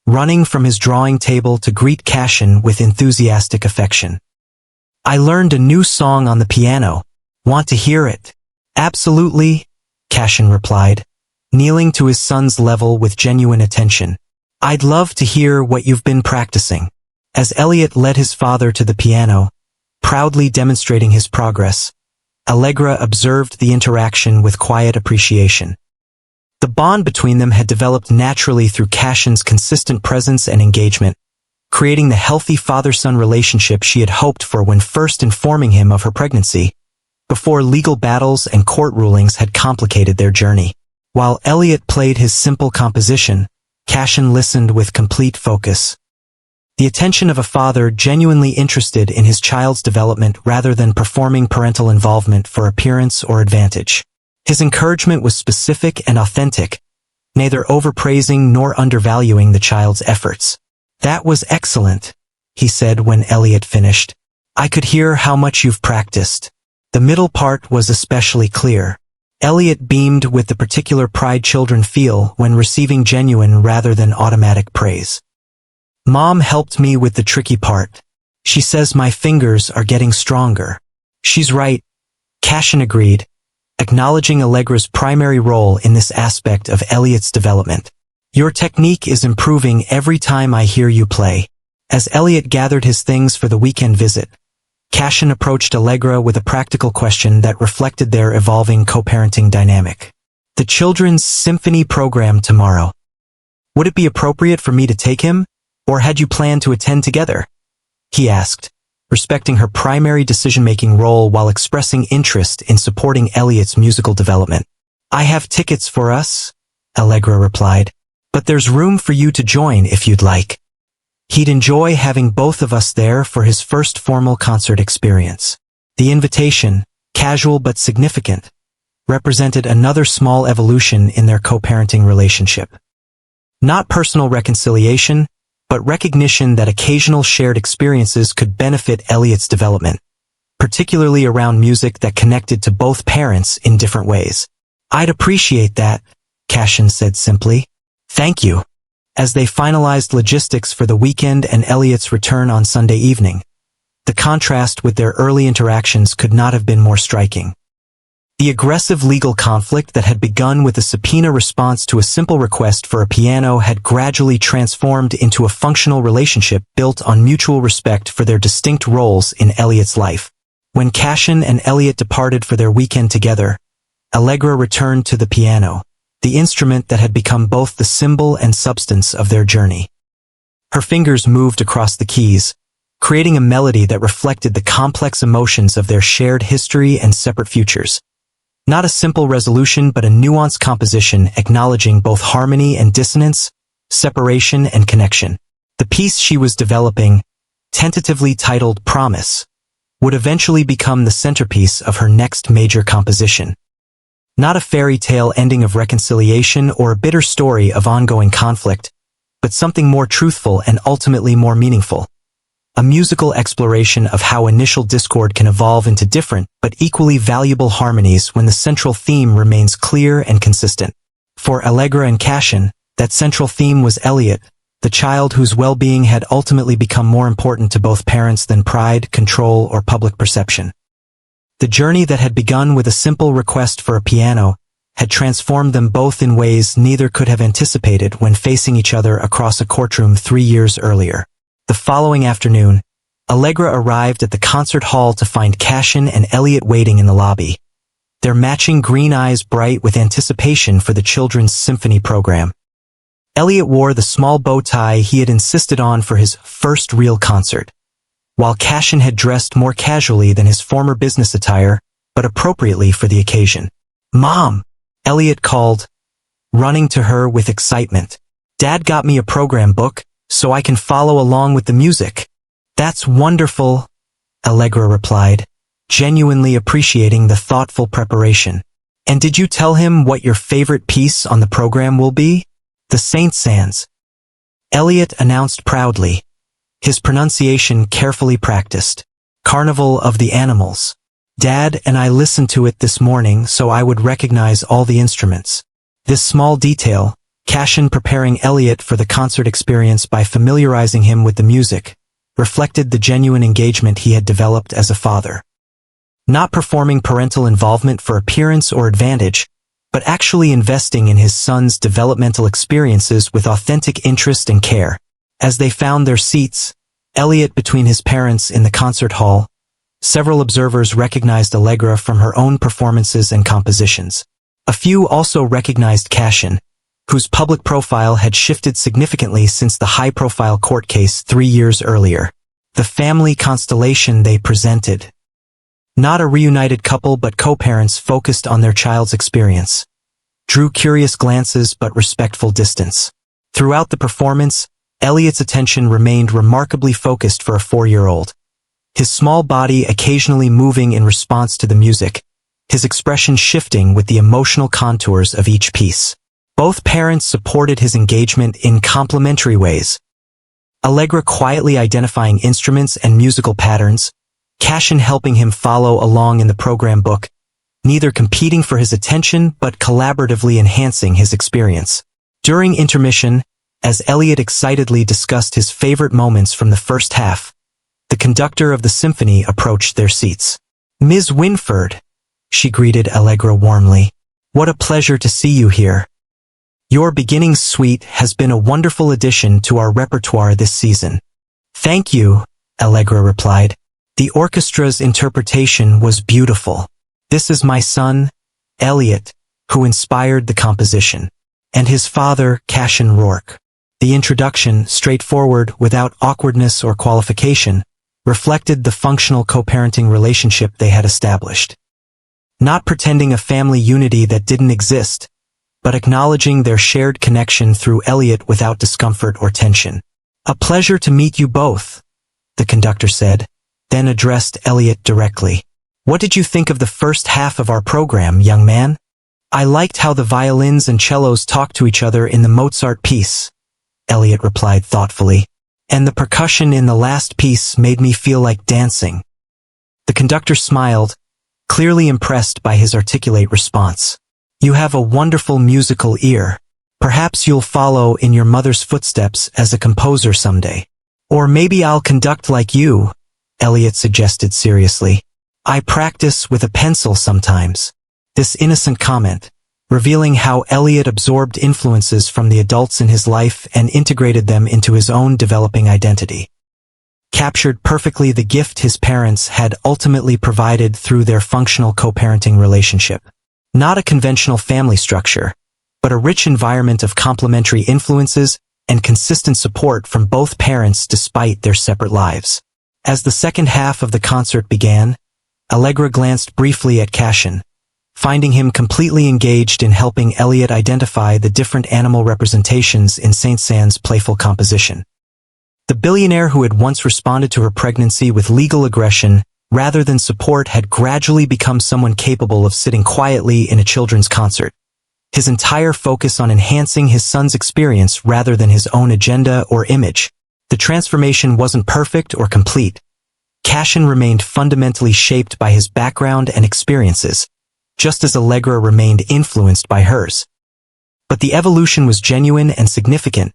running from his drawing table to greet Cassian with enthusiastic affection. I learned a new song on the piano. Want to hear it? Absolutely, Cassian replied, kneeling to his son's level with genuine attention. I'd love to hear what you've been practicing. As Elliot led his father to the piano, proudly demonstrating his progress, Allegra observed the interaction with quiet appreciation. The bond between them had developed naturally through Cassian's consistent presence and engagement, creating the healthy father-son relationship she had hoped for when first informing him of her pregnancy, before legal battles and court rulings had complicated their journey. While Elliot played his simple composition, Cassian listened with complete focus. The attention of a father genuinely interested in his child's development rather than performing parental involvement for appearance or advantage. His encouragement was specific and authentic, neither overpraising nor undervaluing the child's efforts. That was excellent, he said when Elliot finished. I could hear how much you've practiced. The middle part was especially clear. Elliot beamed with the particular pride children feel when receiving genuine rather than automatic praise. Mom helped me with the tricky part. She says my fingers are getting stronger. She's right, Cassian agreed, acknowledging Allegra's primary role in this aspect of Elliot's development. Your technique is improving every time I hear you play. As Elliot gathered his things for the weekend visit, Cassian approached Allegra with a practical question that reflected their evolving co-parenting dynamic. The children's symphony program tomorrow. Would it be appropriate for me to take him, or had you planned to attend together? He asked, respecting her primary decision-making role while expressing interest in supporting Elliot's musical development. I have tickets for us, Allegra replied, but there's room for you to join if you'd like. He'd enjoy having both of us there for his first formal concert experience. The invitation, casual but significant, represented another small evolution in their co-parenting relationship. Not personal reconciliation, but recognition that occasional shared experiences could benefit Elliot's development, particularly around music that connected to both parents in different ways. I'd appreciate that, Cassian said simply. Thank you. As they finalized logistics for the weekend and Elliot's return on Sunday evening, the contrast with their early interactions could not have been more striking. The aggressive legal conflict that had begun with a subpoena response to a simple request for a piano had gradually transformed into a functional relationship built on mutual respect for their distinct roles in Elliot's life. When Cassian and Elliot departed for their weekend together, Allegra returned to the piano, the instrument that had become both the symbol and substance of their journey. Her fingers moved across the keys, creating a melody that reflected the complex emotions of their shared history and separate futures. Not a simple resolution but a nuanced composition acknowledging both harmony and dissonance, separation and connection. The piece she was developing, tentatively titled Promise, would eventually become the centerpiece of her next major composition. Not a fairy tale ending of reconciliation or a bitter story of ongoing conflict, but something more truthful and ultimately more meaningful. A musical exploration of how initial discord can evolve into different but equally valuable harmonies when the central theme remains clear and consistent. For Allegra and Cassian, that central theme was Elliot, the child whose well-being had ultimately become more important to both parents than pride, control, or public perception. The journey that had begun with a simple request for a piano had transformed them both in ways neither could have anticipated when facing each other across a courtroom 3 years earlier. The following afternoon, Allegra arrived at the concert hall to find Cassian and Elliot waiting in the lobby, their matching green eyes bright with anticipation for the children's symphony program. Elliot wore the small bow tie he had insisted on for his first real concert, while Cassian had dressed more casually than his former business attire, but appropriately for the occasion. "Mom!" Elliot called, running to her with excitement. "Dad got me a program book, so I can follow along with the music." "That's wonderful," Allegra replied, genuinely appreciating the thoughtful preparation. "And did you tell him what your favorite piece on the program will be?" "The Saint Sans," Elliot announced proudly, his pronunciation carefully practiced. "Carnival of the Animals. Dad and I listened to it this morning so I would recognize all the instruments." This small detail, Cassian preparing Elliot for the concert experience by familiarizing him with the music, reflected the genuine engagement he had developed as a father. Not performing parental involvement for appearance or advantage, but actually investing in his son's developmental experiences with authentic interest and care. As they found their seats, Elliot between his parents in the concert hall, several observers recognized Allegra from her own performances and compositions. A few also recognized Cassian, whose public profile had shifted significantly since the high-profile court case 3 years earlier. The family constellation they presented. Not a reunited couple but co-parents focused on their child's experience. Drew curious glances but respectful distance. Throughout the performance, Elliot's attention remained remarkably focused for a 4-year-old. His small body occasionally moving in response to the music, his expression shifting with the emotional contours of each piece. Both parents supported his engagement in complementary ways. Allegra quietly identifying instruments and musical patterns, Cassian helping him follow along in the program book, neither competing for his attention but collaboratively enhancing his experience. During intermission, as Elliot excitedly discussed his favorite moments from the first half, the conductor of the symphony approached their seats. "Ms. Wynford," she greeted Allegra warmly. "What a pleasure to see you here. Your beginning suite has been a wonderful addition to our repertoire this season." "Thank you," Allegra replied. "The orchestra's interpretation was beautiful. This is my son, Elliot, who inspired the composition, and his father, Cassian Rourke." The introduction, straightforward, without awkwardness or qualification, reflected the functional co-parenting relationship they had established. Not pretending a family unity that didn't exist, but acknowledging their shared connection through Elliot without discomfort or tension. "A pleasure to meet you both," the conductor said, then addressed Elliot directly. "What did you think of the first half of our program, young man?" "I liked how the violins and cellos talked to each other in the Mozart piece," Elliot replied thoughtfully. "And the percussion in the last piece made me feel like dancing." The conductor smiled, clearly impressed by his articulate response. "You have a wonderful musical ear. Perhaps you'll follow in your mother's footsteps as a composer someday. Or maybe I'll conduct like you," Elliot suggested seriously. "I practice with a pencil sometimes." This innocent comment, revealing how Elliot absorbed influences from the adults in his life and integrated them into his own developing identity, captured perfectly the gift his parents had ultimately provided through their functional co-parenting relationship. Not a conventional family structure, but a rich environment of complementary influences and consistent support from both parents despite their separate lives. As the second half of the concert began, Allegra glanced briefly at Cassian, finding him completely engaged in helping Elliot identify the different animal representations in Saint Saëns's playful composition. The billionaire who had once responded to her pregnancy with legal aggression rather than support had gradually become someone capable of sitting quietly in a children's concert, his entire focus on enhancing his son's experience rather than his own agenda or image. The transformation wasn't perfect or complete. Cassian remained fundamentally shaped by his background and experiences, just as Allegra remained influenced by hers. But the evolution was genuine and significant,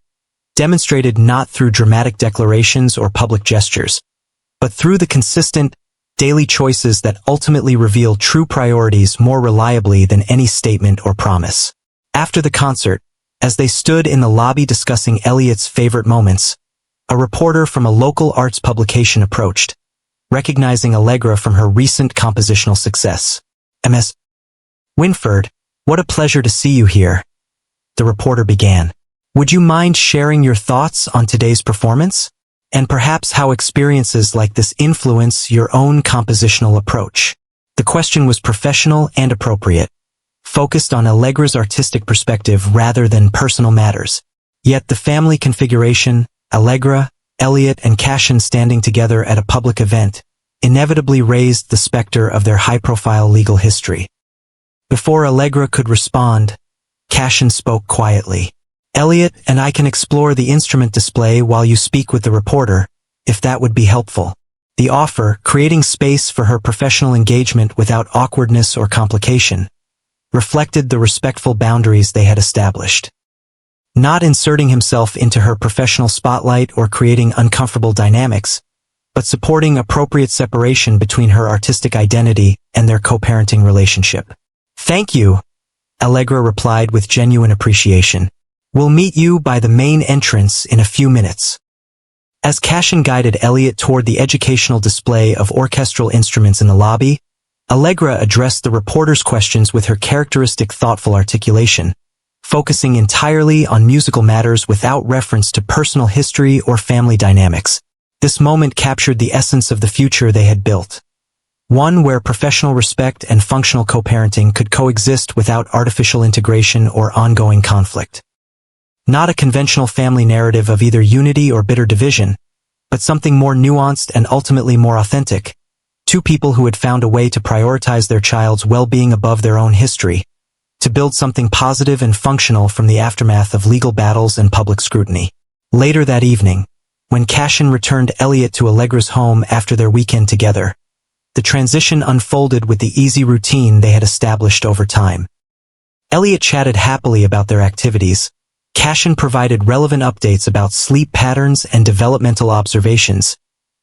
demonstrated not through dramatic declarations or public gestures, but through the consistent, daily choices that ultimately reveal true priorities more reliably than any statement or promise. After the concert, as they stood in the lobby discussing Elliot's favorite moments, a reporter from a local arts publication approached, recognizing Allegra from her recent compositional success. "Ms. Wynford, what a pleasure to see you here," the reporter began. "Would you mind sharing your thoughts on today's performance? And perhaps how experiences like this influence your own compositional approach?" The question was professional and appropriate, focused on Allegra's artistic perspective rather than personal matters. Yet the family configuration, Allegra, Elliot, and Cassian standing together at a public event, inevitably raised the specter of their high-profile legal history. Before Allegra could respond, Cassian spoke quietly. "Elliot and I can explore the instrument display while you speak with the reporter, if that would be helpful." The offer, creating space for her professional engagement without awkwardness or complication, reflected the respectful boundaries they had established. Not inserting himself into her professional spotlight or creating uncomfortable dynamics, but supporting appropriate separation between her artistic identity and their co-parenting relationship. "Thank you," Allegra replied with genuine appreciation. "We'll meet you by the main entrance in a few minutes." As Cassian guided Elliot toward the educational display of orchestral instruments in the lobby, Allegra addressed the reporter's questions with her characteristic thoughtful articulation, focusing entirely on musical matters without reference to personal history or family dynamics. This moment captured the essence of the future they had built. One where professional respect and functional co-parenting could coexist without artificial integration or ongoing conflict. Not a conventional family narrative of either unity or bitter division, but something more nuanced and ultimately more authentic. Two people who had found a way to prioritize their child's well-being above their own history, to build something positive and functional from the aftermath of legal battles and public scrutiny. Later that evening, when Cassian returned Elliot to Allegra's home after their weekend together, the transition unfolded with the easy routine they had established over time. Elliot chatted happily about their activities. Cassian provided relevant updates about sleep patterns and developmental observations,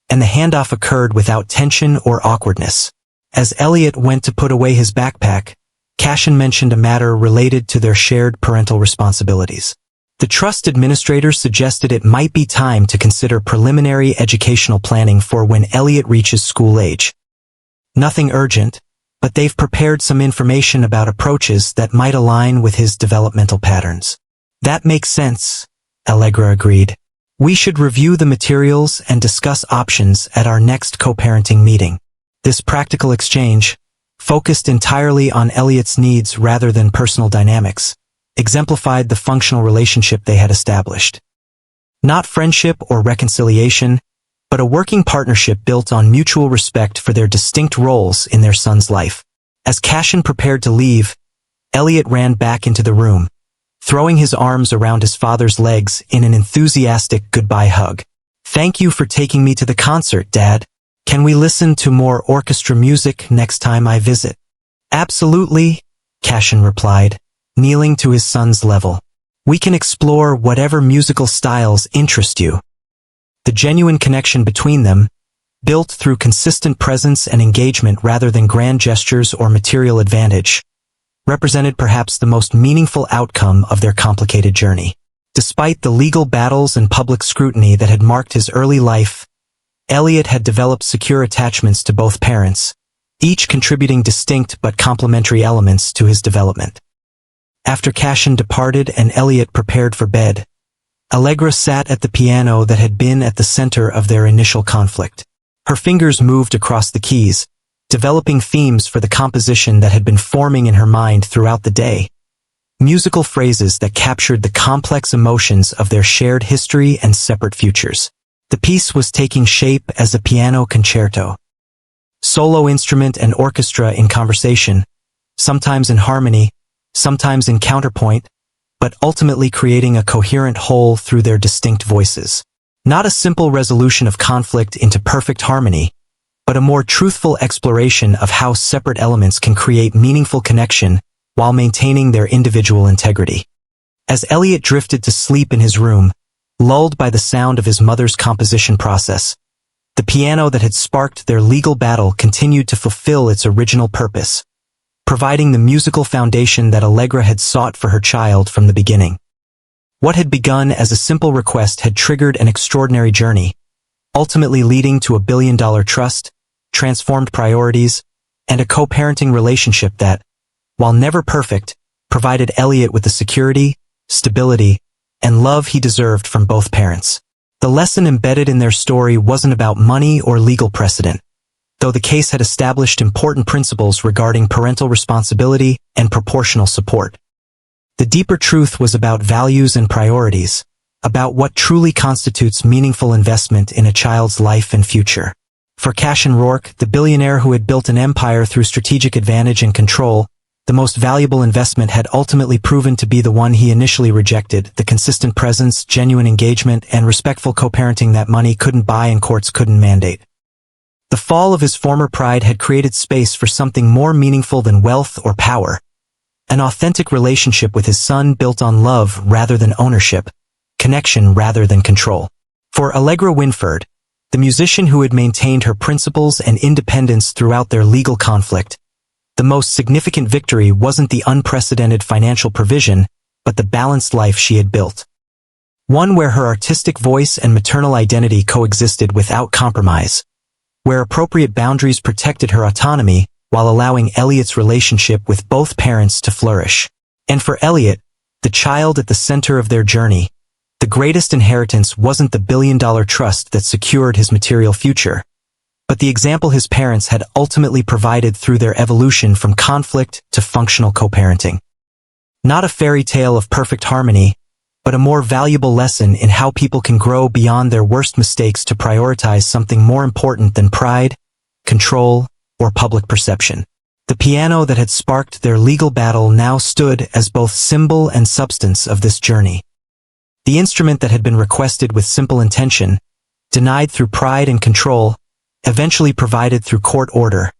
and the handoff occurred without tension or awkwardness. As Elliot went to put away his backpack, Cassian mentioned a matter related to their shared parental responsibilities. The trust administrator suggested it might be time to consider preliminary educational planning for when Elliot reaches school age. Nothing urgent, but they've prepared some information about approaches that might align with his developmental patterns. "That makes sense," Allegra agreed. "We should review the materials and discuss options at our next co-parenting meeting." This practical exchange, focused entirely on Elliot's needs rather than personal dynamics, exemplified the functional relationship they had established. Not friendship or reconciliation, but a working partnership built on mutual respect for their distinct roles in their son's life. As Cassian prepared to leave, Elliot ran back into the room, throwing his arms around his father's legs in an enthusiastic goodbye hug. "Thank you for taking me to the concert, Dad. Can we listen to more orchestra music next time I visit?" "Absolutely," Cassian replied, kneeling to his son's level. "We can explore whatever musical styles interest you." The genuine connection between them, built through consistent presence and engagement rather than grand gestures or material advantage, represented perhaps the most meaningful outcome of their complicated journey. Despite the legal battles and public scrutiny that had marked his early life, Elliot had developed secure attachments to both parents, each contributing distinct but complementary elements to his development. After Cassian departed and Elliot prepared for bed, Allegra sat at the piano that had been at the center of their initial conflict. Her fingers moved across the keys, developing themes for the composition that had been forming in her mind throughout the day. Musical phrases that captured the complex emotions of their shared history and separate futures. The piece was taking shape as a piano concerto. Solo instrument and orchestra in conversation, sometimes in harmony, sometimes in counterpoint, but ultimately creating a coherent whole through their distinct voices. Not a simple resolution of conflict into perfect harmony, but a more truthful exploration of how separate elements can create meaningful connection while maintaining their individual integrity. As Elliot drifted to sleep in his room, lulled by the sound of his mother's composition process, the piano that had sparked their legal battle continued to fulfill its original purpose, providing the musical foundation that Allegra had sought for her child from the beginning. What had begun as a simple request had triggered an extraordinary journey, ultimately leading to a billion-dollar trust, transformed priorities, and a co-parenting relationship that, while never perfect, provided Elliot with the security, stability, and love he deserved from both parents. The lesson embedded in their story wasn't about money or legal precedent, though the case had established important principles regarding parental responsibility and proportional support. The deeper truth was about values and priorities, about what truly constitutes meaningful investment in a child's life and future. For Cassian Rourke, the billionaire who had built an empire through strategic advantage and control, the most valuable investment had ultimately proven to be the one he initially rejected: the consistent presence, genuine engagement, and respectful co-parenting that money couldn't buy and courts couldn't mandate. The fall of his former pride had created space for something more meaningful than wealth or power: an authentic relationship with his son built on love rather than ownership, connection rather than control. For Allegra Wynford, the musician who had maintained her principles and independence throughout their legal conflict, the most significant victory wasn't the unprecedented financial provision, but the balanced life she had built. One where her artistic voice and maternal identity coexisted without compromise, where appropriate boundaries protected her autonomy while allowing Elliot's relationship with both parents to flourish. And for Elliot, the child at the center of their journey, the greatest inheritance wasn't the billion-dollar trust that secured his material future, but the example his parents had ultimately provided through their evolution from conflict to functional co-parenting. Not a fairy tale of perfect harmony, but a more valuable lesson in how people can grow beyond their worst mistakes to prioritize something more important than pride, control, or public perception. The piano that had sparked their legal battle now stood as both symbol and substance of this journey. The instrument that had been requested with simple intention, denied through pride and control, eventually provided through court order,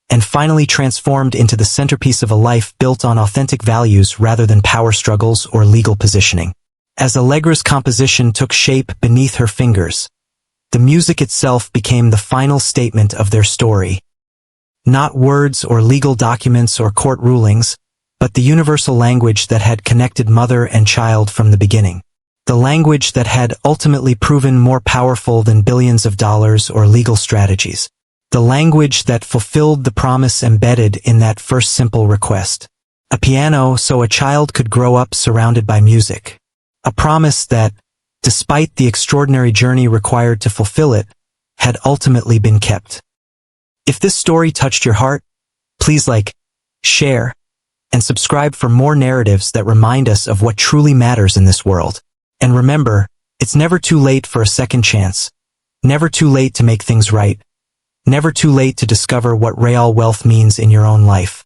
and finally transformed into the centerpiece of a life built on authentic values rather than power struggles or legal positioning. As Allegra's composition took shape beneath her fingers, the music itself became the final statement of their story. Not words or legal documents or court rulings, but the universal language that had connected mother and child from the beginning. The language that had ultimately proven more powerful than billions of dollars or legal strategies. The language that fulfilled the promise embedded in that first simple request. A piano so a child could grow up surrounded by music. A promise that, despite the extraordinary journey required to fulfill it, had ultimately been kept. If this story touched your heart, please like, share, and subscribe for more narratives that remind us of what truly matters in this world. And remember, it's never too late for a second chance. Never too late to make things right. Never too late to discover what real wealth means in your own life.